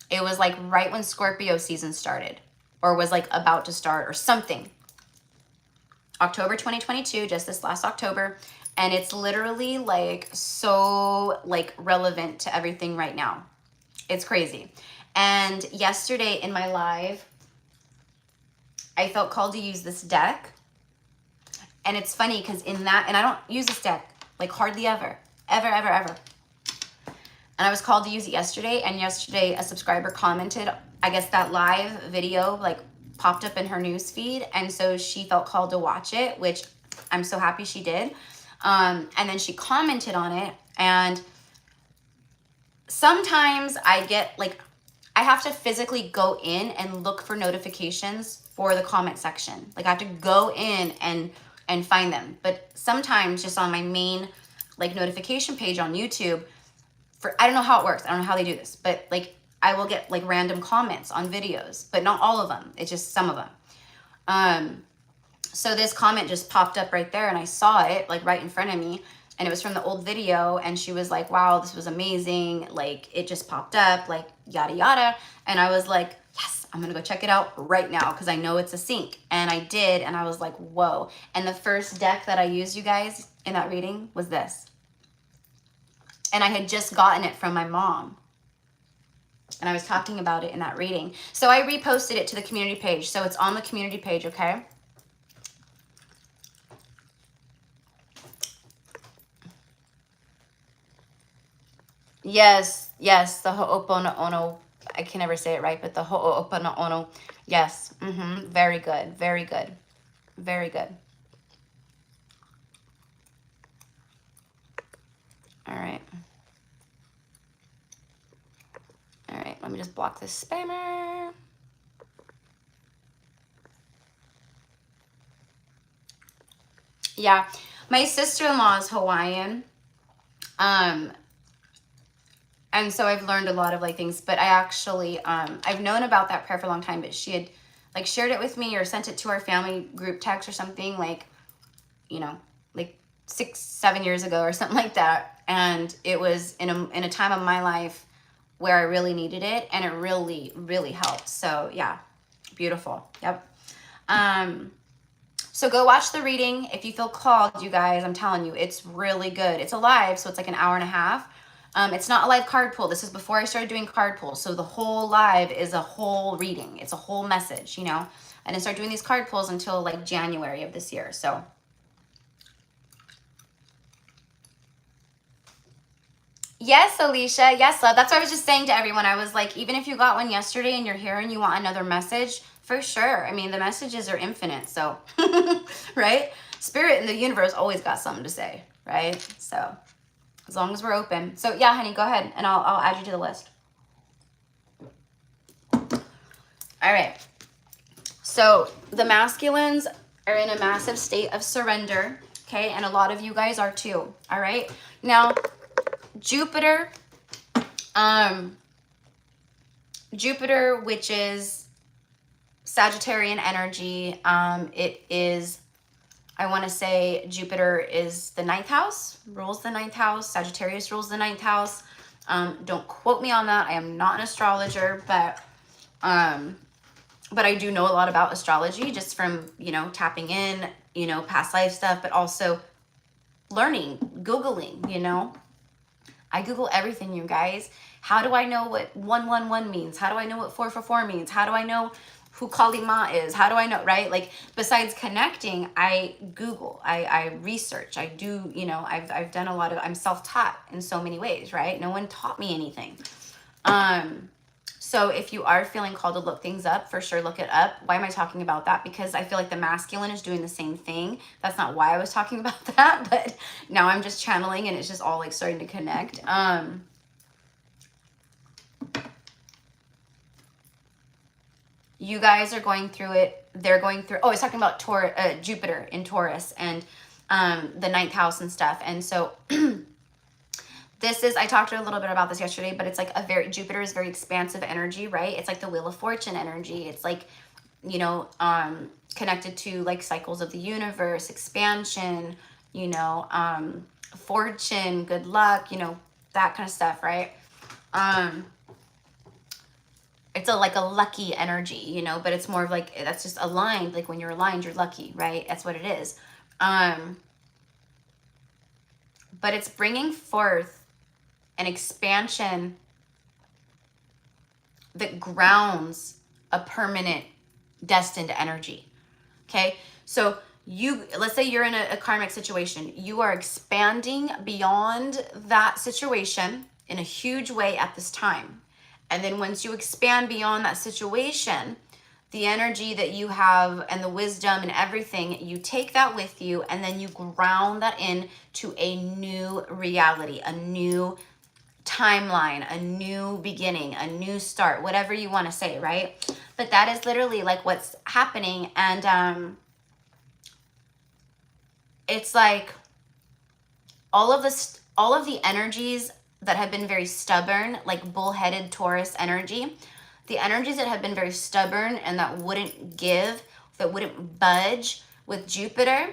It was like right when Scorpio season started, or was like about to start, or something. October 2022, just this last October. And it's literally like so like relevant to everything right now. It's crazy. And yesterday in my live, I felt called to use this deck. And it's funny because in that, and I don't use this deck like hardly ever. And I was called to use it yesterday. And yesterday a subscriber commented, I guess that live video like popped up in her news feed, and so she felt called to watch it, which I'm so happy she did. And then she commented on it, and sometimes I get like, I have to physically go in and look for notifications for the comment section. Like I have to go in and find them. But sometimes just on my main like notification page on YouTube, for I don't know how it works. I don't know how they do this, but like I will get like random comments on videos, but not all of them. It's just some of them. So this comment just popped up right there, and I saw it like right in front of me, and it was from the old video, and she was like, wow, this was amazing. Like it just popped up, like yada, yada. And I was like, yes, I'm gonna go check it out right now, because I know it's a sync. And I did, and I was like, whoa. And the first deck that I used, you guys, in that reading was this. And I had just gotten it from my mom. And I was talking about it in that reading. So I reposted it to the community page. So it's on the community page, okay? Yes, the Ho'oponopono. I can never say it right, but the Ho'oponopono. Yes, very good, very good, very good. All right. All right, let me just block this spammer. Yeah, my sister-in-law is Hawaiian. And so I've learned a lot of like things, but I actually, I've known about that prayer for a long time, but she had like shared it with me or sent it to our family group text or something like, you know, like 6-7 years ago or something like that. And it was in a time of my life where I really needed it, and it really, really helped. So yeah, beautiful. Yep. So go watch the reading if you feel called, you guys. I'm telling you, it's really good. It's a live, so it's like an hour and a half. It's not a live card pull. This is before I started doing card pulls. So the whole live is a whole reading. It's a whole message, you know. I didn't start doing these card pulls until like January of this year. So yes, Alicia. Yes, love. That's what I was just saying to everyone. I was like, even if you got one yesterday and you're here and you want another message, for sure. I mean, the messages are infinite. So, right? Spirit in the universe always got something to say, right? So, as long as we're open. So, yeah, honey, go ahead, and I'll add you to the list. All right. So, the masculines are in a massive state of surrender, okay? And a lot of you guys are too, all right? Now, Jupiter, which is Sagittarian energy, it is I want to say Jupiter is the ninth house, rules the ninth house. Sagittarius rules the ninth house. Don't quote me on that. I am not an astrologer, but I do know a lot about astrology just from, you know, tapping in, you know, past life stuff, but also learning, Googling, you know. I Google everything, you guys. How do I know what 111 means? How do I know what 444 means? How do I know who Kali Ma is? How do I know, right? Like, besides connecting, I Google, I research, I do, you know, I've done a lot of, I'm self-taught in so many ways, right? No one taught me anything. So if you are feeling called to look things up, for sure, look it up. Why am I talking about that? Because I feel like the masculine is doing the same thing. That's not why I was talking about that, but now I'm just channeling and it's just all like starting to connect. You guys are going through it. They're going through, oh, I was talking about Jupiter in Taurus and the ninth house and stuff. And so this is, I talked to you a little bit about this yesterday, but it's like Jupiter is very expansive energy, right? It's like the Wheel of Fortune energy. It's like, you know, connected to like cycles of the universe, expansion, you know, fortune, good luck, you know, that kind of stuff, right? It's like a lucky energy, you know, but it's more of like, that's just aligned. Like when you're aligned, you're lucky, right? That's what it is. But it's bringing forth an expansion that grounds a permanent destined energy. Okay. So let's say you're in a karmic situation, you are expanding beyond that situation in a huge way at this time. And then once you expand beyond that situation, the energy that you have and the wisdom and everything, you take that with you and then you ground that in to a new reality, a new timeline, a new beginning, a new start, whatever you want to say, right? But that is literally like what's happening. And it's like all of the energies that have been very stubborn, like bullheaded Taurus energy, the energies that have been very stubborn and that wouldn't give, that wouldn't budge, with Jupiter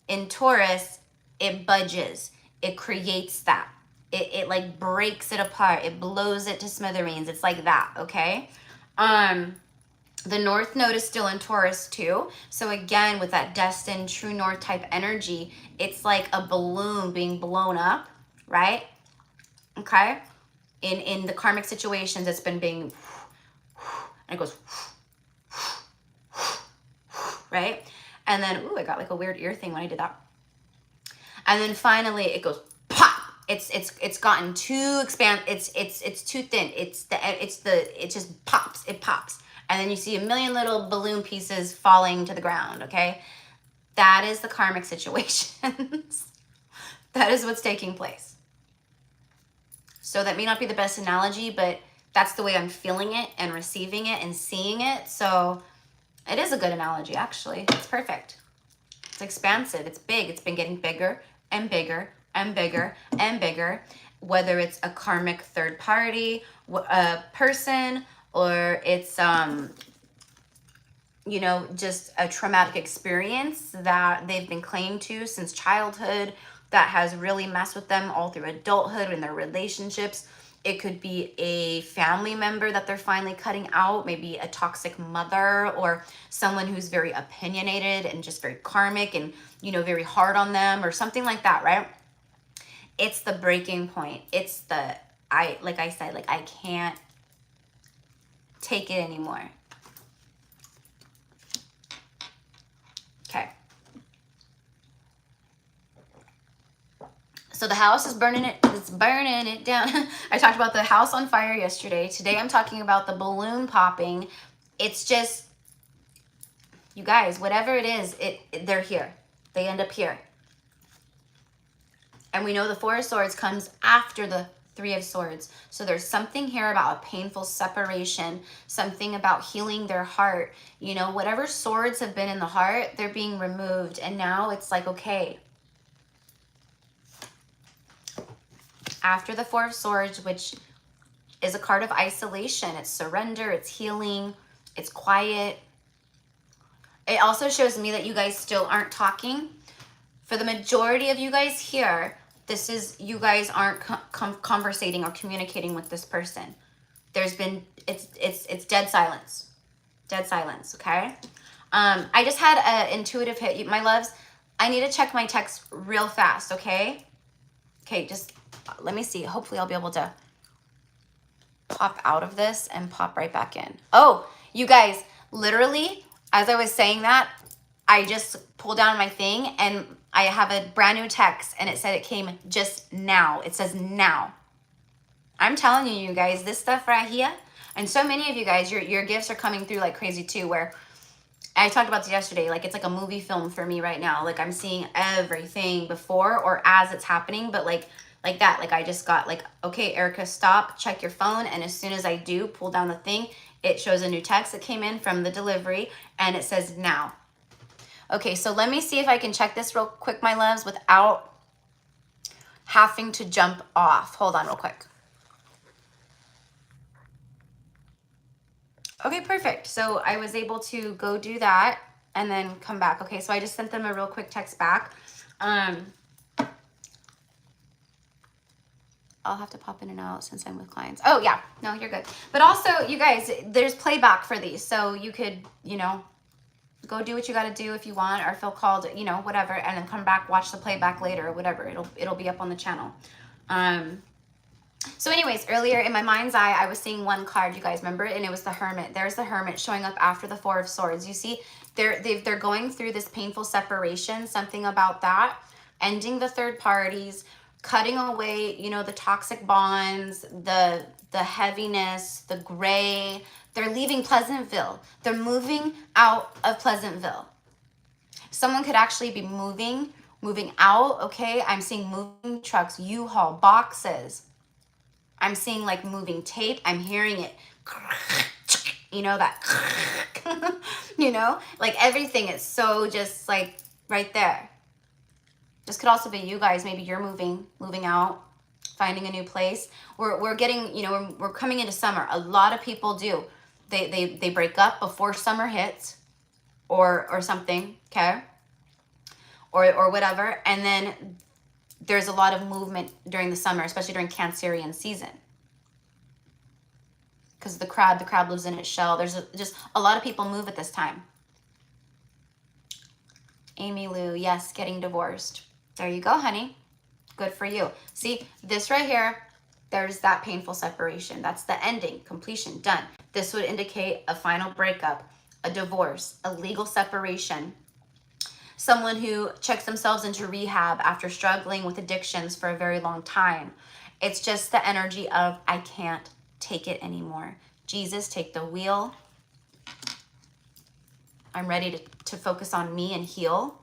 in Taurus, it budges. It creates that. It like breaks it apart. It blows it to smithereens. It's like that, okay? The North Node is still in Taurus too. So again, with that destined true North type energy, it's like a balloon being blown up, right? Okay? In the karmic situations, it's been being, and it goes, right? And then, ooh, I got like a weird ear thing when I did that. And then finally it goes pop. It's gotten too it's too thin. It just pops. It pops. And then you see a million little balloon pieces falling to the ground, okay? That is the karmic situations. That is what's taking place. So that may not be the best analogy, but that's the way I'm feeling it and receiving it and seeing it. So it is a good analogy, actually. It's perfect. It's expansive. It's big. It's been getting bigger and bigger and bigger and bigger, whether it's a karmic third party, a person, or it's, you know, just a traumatic experience that they've been clinging to since childhood that has really messed with them all through adulthood in their relationships. It could be a family member that they're finally cutting out, maybe a toxic mother or someone who's very opinionated and just very karmic and, you know, very hard on them or something like that, right? It's the breaking point. It's like I said, like I can't take it anymore. Okay. So the house is burning it down. I talked about the house on fire yesterday. Today I'm talking about the balloon popping. It's just, you guys, whatever it is, they're here. They end up here. And we know the Four of Swords comes after the Three of Swords. So there's something here about a painful separation, something about healing their heart. You know, whatever swords have been in the heart, they're being removed. And now it's like, okay, after the Four of Swords, which is a card of isolation, it's surrender, it's healing, it's quiet. It also shows me that you guys still aren't talking. For the majority of you guys here, this is you guys aren't conversating or communicating with this person. There's been it's dead silence. Dead silence, okay? I just had an intuitive hit. My loves, I need to check my text real fast, okay? Okay, just let me see. Hopefully I'll be able to pop out of this and pop right back in. Oh, you guys, literally, as I was saying that, I just pulled down my thing and I have a brand new text and it said it came just now. It says now. I'm telling you, you guys, this stuff right here, and so many of you guys, your gifts are coming through like crazy too, where I talked about this yesterday, like it's like a movie film for me right now. Like I'm seeing everything before or as it's happening, but like that. Like I just got like, okay, Erica, stop, check your phone. And as soon as I do pull down the thing, it shows a new text that came in from the delivery and it says now. Okay, so let me see if I can check this real quick, my loves, without having to jump off. Hold on real quick. Okay, perfect. So I was able to go do that and then come back. Okay, so I just sent them a real quick text back. I'll have to pop in and out since I'm with clients. Oh, yeah. No, you're good. But also, you guys, there's playback for these. So you could, you know, go do what you got to do if you want or feel called, you know, whatever, and then come back, watch the playback later or whatever. It'll be up on the channel. So anyways, earlier in my mind's eye, I was seeing one card, you guys remember, and it was the Hermit. There's the Hermit showing up after the Four of Swords. You see, they're going through this painful separation, something about that, ending the third parties, cutting away, you know, the toxic bonds, the heaviness, the gray. They're leaving Pleasantville. They're moving out of Pleasantville. Someone could actually be moving out, okay? I'm seeing moving trucks, U-Haul, boxes. I'm seeing like moving tape. I'm hearing it, you know, that, you know, like everything is so just like right there. This could also be you guys. Maybe you're moving out, finding a new place. We're getting, you know, we're coming into summer. A lot of people do. They break up before summer hits or something, okay? Or whatever. And then there's a lot of movement during the summer, especially during Cancerian season. Because the crab lives in its shell. There's just a lot of people move at this time. Amy Lou, yes, getting divorced. There you go, honey. Good for you. See, this right here, there's that painful separation. That's the ending, completion, done. This would indicate a final breakup, a divorce, a legal separation. Someone who checks themselves into rehab after struggling with addictions for a very long time. It's just the energy of, I can't take it anymore. Jesus, take the wheel. I'm ready to focus on me and heal,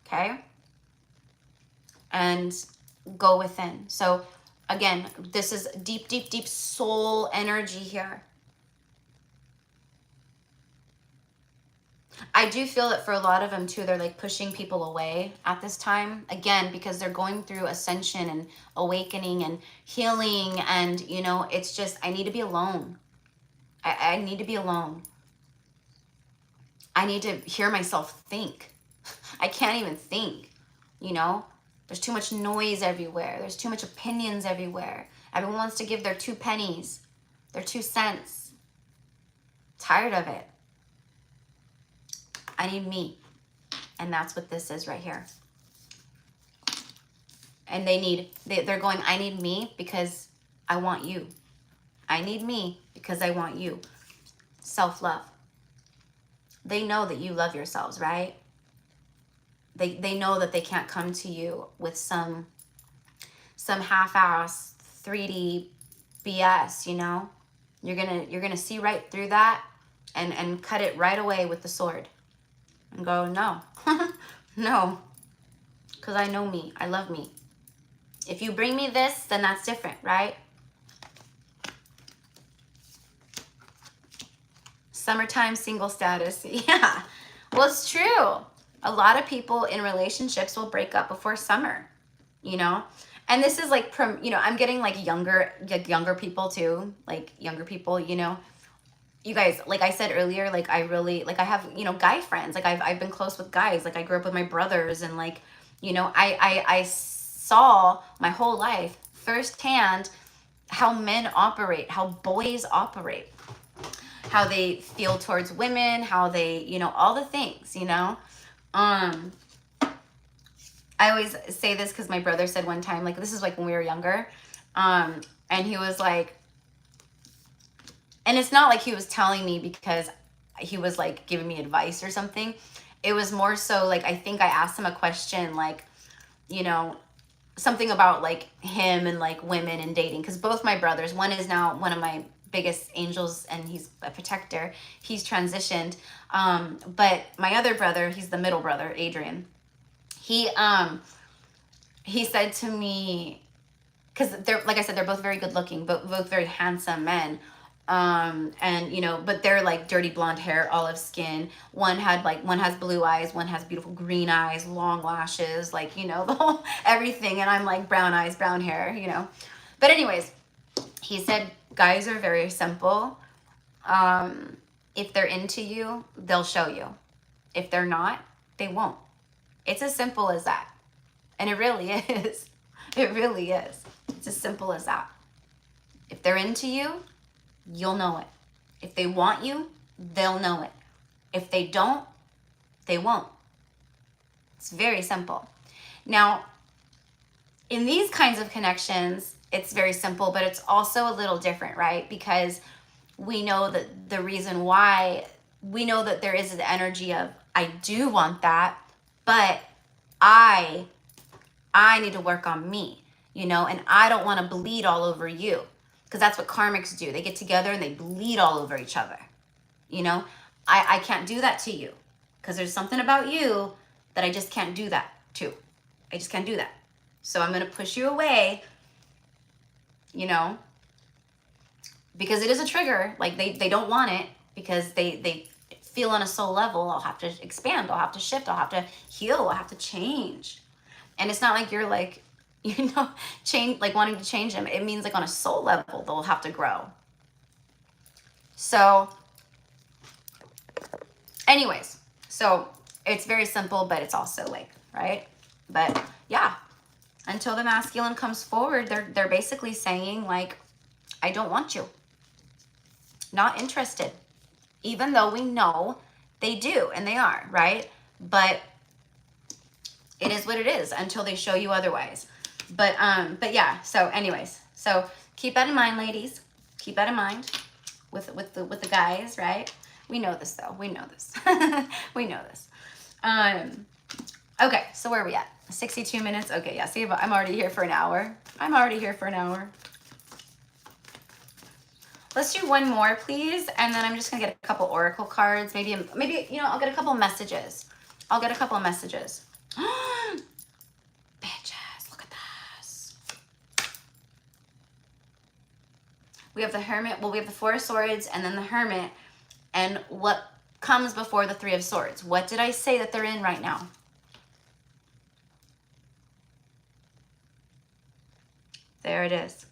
okay? And go within. So again, this is deep, deep, deep soul energy here. I do feel that for a lot of them too, they're like pushing people away at this time. Again, because they're going through ascension and awakening and healing. And, you know, it's just, I need to be alone. I need to be alone. I need to hear myself think. I can't even think, you know. There's too much noise everywhere. There's too much opinions everywhere. Everyone wants to give their 2 pennies, their 2 cents. Tired of it. I need me. And that's what this is right here. And they're going, I need me because I want you. I need me because I want you. Self-love. They know that you love yourselves, right? They know that they can't come to you with some half-ass 3D BS, you know? You're gonna see right through that and cut it right away with the sword. And go, no. No. Because I know me. I love me. If you bring me this, then that's different, right? Summertime single status. Yeah. Well, it's true. A lot of people in relationships will break up before summer, you know? And this is like, you know, I'm getting like younger people too. Like younger people, you know? you guys, like I said earlier, like I really, like I have, you know, guy friends. Like I've been close with guys. Like I grew up with my brothers, and like, you know, I saw my whole life firsthand how men operate, how boys operate, how they feel towards women, how they, you know, all the things, you know. I always say this because my brother said one time, like, this is like when we were younger, and he was like, and it's not like he was telling me because he was like giving me advice or something. It was more so like, I think I asked him a question, like, you know, something about like him and like women and dating. Because both my brothers, one is now one of my biggest angels and he's a protector. He's transitioned. But my other brother, he's the middle brother, Adrian. He said to me, because they're, like I said, they're both very good looking, but both very handsome men. And you know, but they're like dirty blonde hair, olive skin. One has blue eyes, one has beautiful green eyes, long lashes, like, you know, the whole everything. And I'm like brown eyes, brown hair, you know. But anyways, he said guys are very simple. If they're into you, they'll show you. If they're not, they won't. It's as simple as that. And it really is. It really is. It's as simple as that. If they're into you, you'll know it. If they want you, they'll know it. If they don't, they won't. It's very simple. Now, in these kinds of connections, it's very simple, but it's also a little different, right? Because we know that the reason why, we know that there is the energy of, I do want that, but I need to work on me, you know, and I don't want to bleed all over you, because that's what karmics do. They get together and they bleed all over each other. You know, I can't do that to you because there's something about you that I just can't do that to. I just can't do that. So I'm going to push you away, you know, because it is a trigger. Like they don't want it because they feel on a soul level, I'll have to expand, I'll have to shift, I'll have to heal, I'll have to change. And it's not like you're like, you know, change, like wanting to change them. It means like on a soul level, they'll have to grow. So anyways, so it's very simple, but it's also like, right? But yeah, until the masculine comes forward, they're basically saying like, I don't want you. Not interested. Even though we know they do and they are, right? But it is what it is until they show you otherwise. But yeah, so anyways, so keep that in mind, ladies. Keep that in mind with the guys, right? We know this though. We know this. We know this. Okay, so where are we at? 62 minutes. Okay, yeah, see, I'm already here for an hour. I'm already here for an hour. Let's do one more, please, and then I'm just gonna get a couple oracle cards. Maybe you know, I'll get a couple messages. I'll get a couple of messages. Bitches, look at this. We have the Hermit. Well, we have the Four of Swords and then the Hermit. And what comes before the Three of Swords? What did I say that they're in right now? There it is.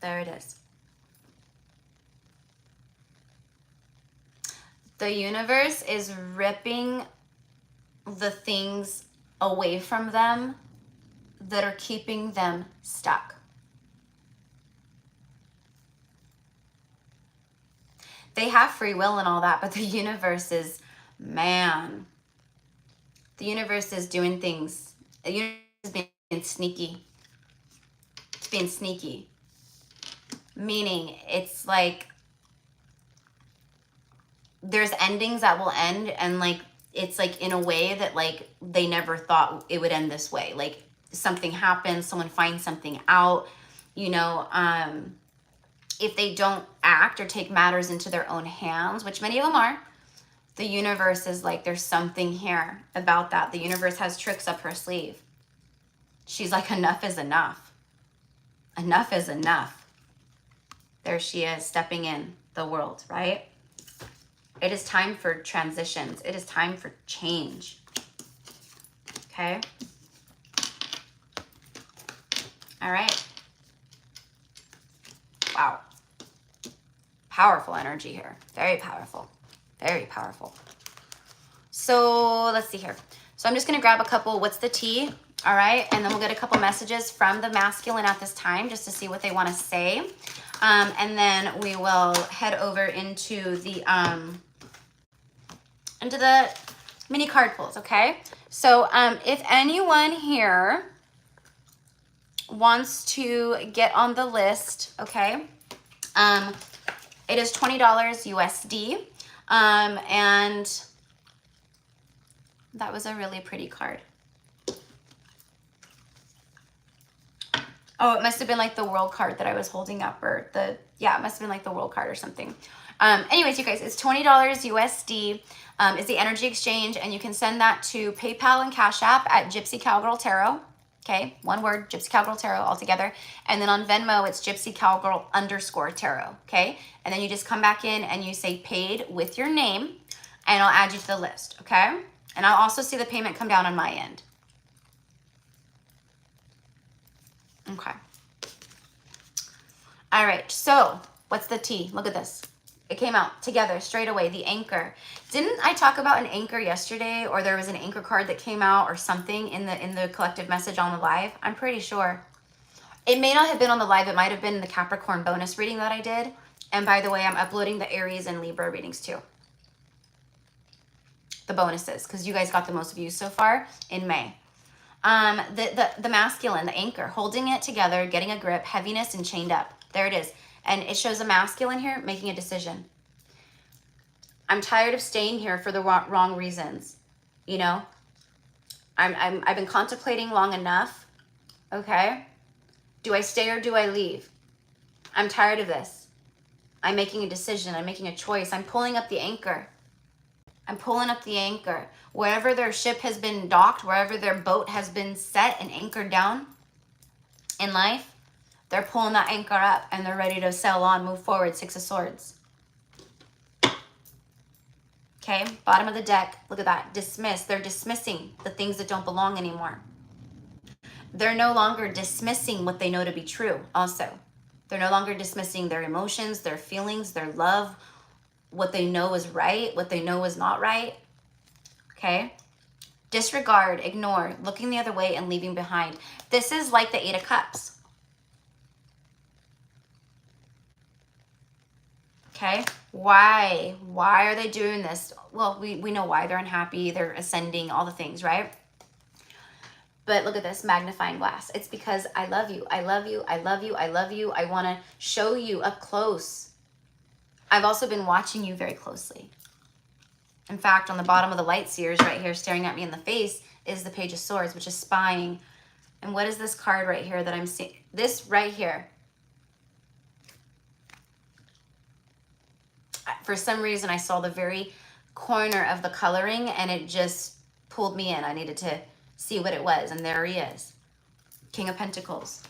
There it is. The universe is ripping the things away from them that are keeping them stuck. They have free will and all that, but the universe is, man, the universe is doing things. The universe is being sneaky. It's being sneaky. Meaning it's like there's endings that will end, and like it's like in a way that like they never thought it would end this way. Like something happens, someone finds something out, you know, if they don't act or take matters into their own hands, which many of them are, the universe is like, there's something here about that. The universe has tricks up her sleeve. She's like, enough is enough. Enough is enough. There she is, stepping in the world, right? It is time for transitions. It is time for change. Okay? All right. Wow. Powerful energy here. Very powerful. Very powerful. So let's see here. So I'm just going to grab a couple, what's the tea? All right. And then we'll get a couple messages from the masculine at this time just to see what they want to say. And then we will head over into the mini card pulls. Okay. So if anyone here wants to get on the list, okay, it is $20 USD. And that was a really pretty card. Oh, it must have been like the world card that I was holding up, or yeah, it must have been like the world card or something. Anyways, you guys, it's $20 USD is the energy exchange, and you can send that to PayPal and Cash App at Gypsy Cowgirl Tarot. Okay, one word, Gypsy Cowgirl Tarot all together. And then on Venmo, it's Gypsy Cowgirl _Tarot. Okay, and then you just come back in and you say paid with your name, and I'll add you to the list. Okay, and I'll also see the payment come down on my end. Okay. All right, so what's the tea? Look at this. It came out together straight away, the anchor. Didn't I talk about an anchor yesterday, or there was an anchor card that came out or something in the collective message on the live? I'm pretty sure. It may not have been on the live. It might have been the Capricorn bonus reading that I did. And by the way, I'm uploading the Aries and Libra readings too. The bonuses, because you guys got the most views so far in May. The masculine, the anchor, holding it together, getting a grip, heaviness, and chained up. There it is. And it shows a masculine here making a decision. I'm tired of staying here for the wrong reasons. You know, I've been contemplating long enough. Okay. Do I stay or do I leave? I'm tired of this. I'm making a decision. I'm making a choice. I'm pulling up the anchor. I'm pulling up the anchor. Wherever their ship has been docked, wherever their boat has been set and anchored down in life, they're pulling that anchor up and they're ready to sail on, move forward. Six of Swords. Okay, bottom of the deck. Look at that. Dismiss. They're dismissing the things that don't belong anymore. They're no longer dismissing what they know to be true also. They're no longer dismissing their emotions, their feelings, their love, what they know is right, what they know is not right. Okay? Disregard, ignore, looking the other way and leaving behind. This is like the Eight of Cups. Okay? Why? Why are they doing this? Well, we know why. They're unhappy, they're ascending, all the things, right? But look at this magnifying glass. It's because I love you. I love you. I love you. I love you. I want to show you up close. I've also been watching you very closely. In fact, on the bottom of the light seers right here staring at me in the face is the Page of Swords, which is spying. And what is this card right here that I'm seeing? This right here. For some reason, I saw the very corner of the coloring and it just pulled me in. I needed to see what it was. And there he is. King of Pentacles.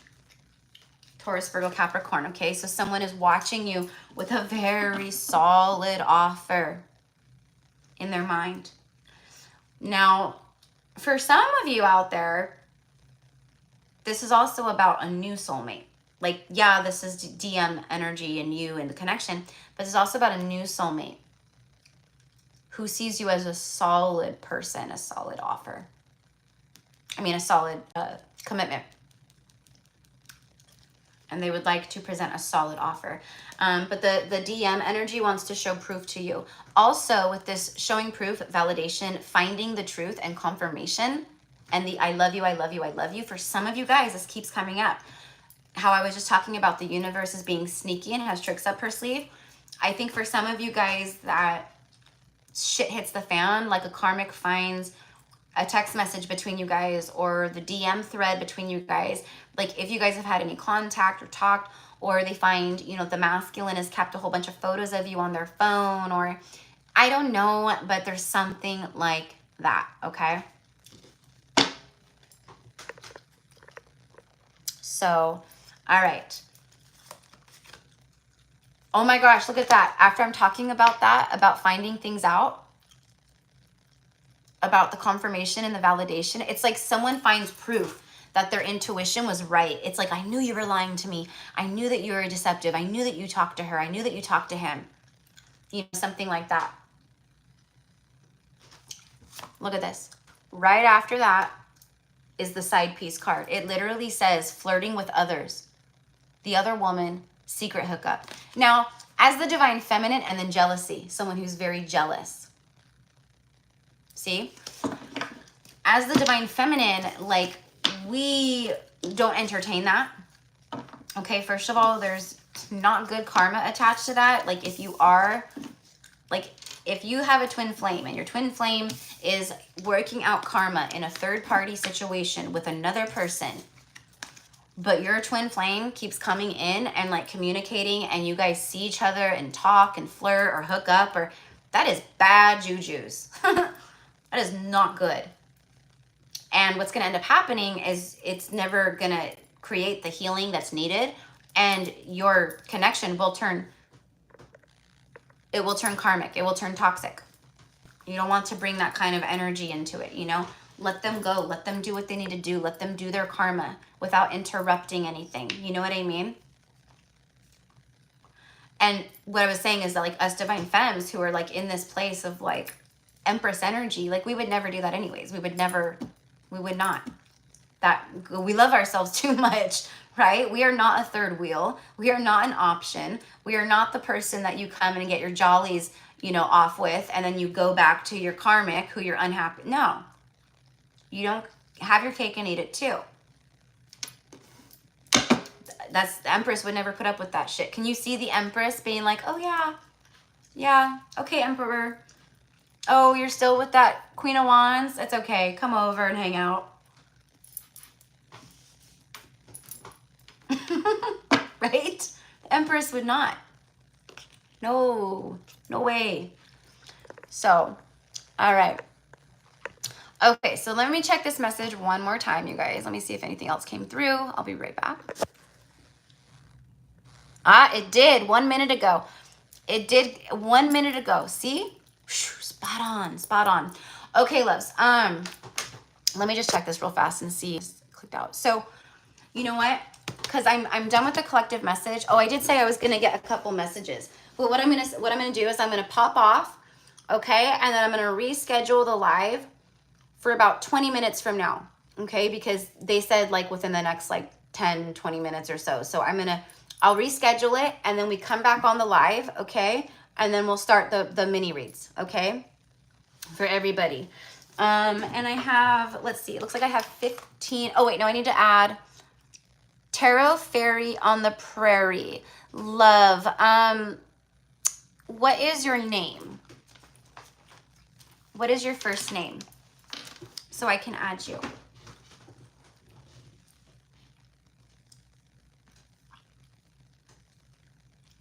Taurus, Virgo, Capricorn. Okay, so someone is watching you with a very solid offer in their mind. Now, for some of you out there, this is also about a new soulmate. Like, yeah, this is DM energy and you and the connection, but it's also about a new soulmate who sees you as a solid person, a solid offer. I mean, a solid commitment. And they would like to present a solid offer. But the DM energy wants to show proof to you. Also, with this showing proof, validation, finding the truth and confirmation, and the I love you, I love you, I love you. For some of you guys, this keeps coming up. How I was just talking about the universe is being sneaky and has tricks up her sleeve. I think for some of you guys that shit hits the fan, like a karmic finds a text message between you guys or the DM thread between you guys. Like if you guys have had any contact or talked, or they find, you know, the masculine has kept a whole bunch of photos of you on their phone, or I don't know, but there's something like that, okay? So, all right. Oh my gosh, look at that. After I'm talking about that, about finding things out, about the confirmation and the validation, it's like someone finds proof that their intuition was right. It's like, I knew you were lying to me. I knew that you were deceptive. I knew that you talked to her. I knew that you talked to him. You know, something like that. Look at this. Right after that is the side piece card. It literally says flirting with others. The other woman, secret hookup. Now, as the divine feminine, and then jealousy, someone who's very jealous. See? As the divine feminine, like, we don't entertain that. Okay, first of all, there's not good karma attached to that. Like, if you are, like, if you have a twin flame and your twin flame is working out karma in a third-party situation with another person, but your twin flame keeps coming in and like communicating, and you guys see each other and talk and flirt or hook up, or that is bad jujus. That is not good. And what's going to end up happening is it's never going to create the healing that's needed, and your connection will turn, it will turn karmic. It will turn toxic. You don't want to bring that kind of energy into it, you know? Let them go. Let them do what they need to do. Let them do their karma without interrupting anything. You know what I mean? And what I was saying is that, like, us divine femmes who are like in this place of like Empress energy, like, we would never do that anyways. We would not. That, we love ourselves too much, right? We are not a third wheel. We are not an option. We are not the person that you come in and get your jollies, you know, off with, and then you go back to your karmic who you're unhappy. No. You don't have your cake and eat it too. That's, the Empress would never put up with that shit. Can you see the Empress being like, oh yeah, okay, Emperor. Oh, you're still with that Queen of Wands? It's okay. Come over and hang out. Right? The Empress would not. No way. So, all right. Okay, so let me check this message one more time, you guys. Let me see if anything else came through. I'll be right back. It did 1 minute ago. It did 1 minute ago. See? Spot on. Okay, loves. Let me just check this real fast and see. Clicked out. So, you know what? Because I'm done with the collective message. Oh, I did say I was gonna get a couple messages. But what I'm gonna do is I'm gonna pop off, okay, and then I'm gonna reschedule the live for about 20 minutes from now, okay? Because they said like within the next like 10, 20 minutes or so. So I'll reschedule it, and then we come back on the live, okay? And then we'll start the mini reads, okay? For everybody. And I have, let's see, it looks like I have 15. Oh wait, no, I need to add Tarot Fairy on the Prairie. Love, what is your name? What is your first name? So I can add you.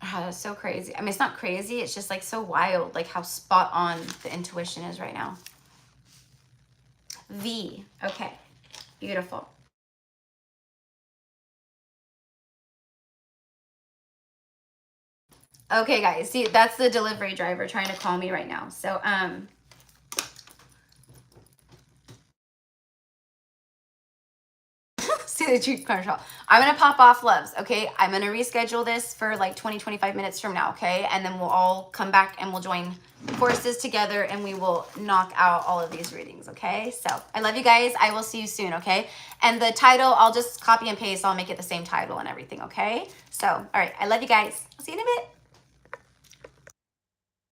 Oh, that's so crazy. I mean, it's not crazy. It's just like so wild, like how spot on the intuition is right now. V. Okay. Beautiful. Okay, guys. See, that's the delivery driver trying to call me right now. So, see the truth control. I'm going to pop off, loves, okay? I'm going to reschedule this for like 20, 25 minutes from now, okay? And then we'll all come back and we'll join forces together and we will knock out all of these readings, okay? So I love you guys. I will see you soon, okay? And the title, I'll just copy and paste. I'll make it the same title and everything, okay? So, all right. I love you guys. I'll see you in a bit.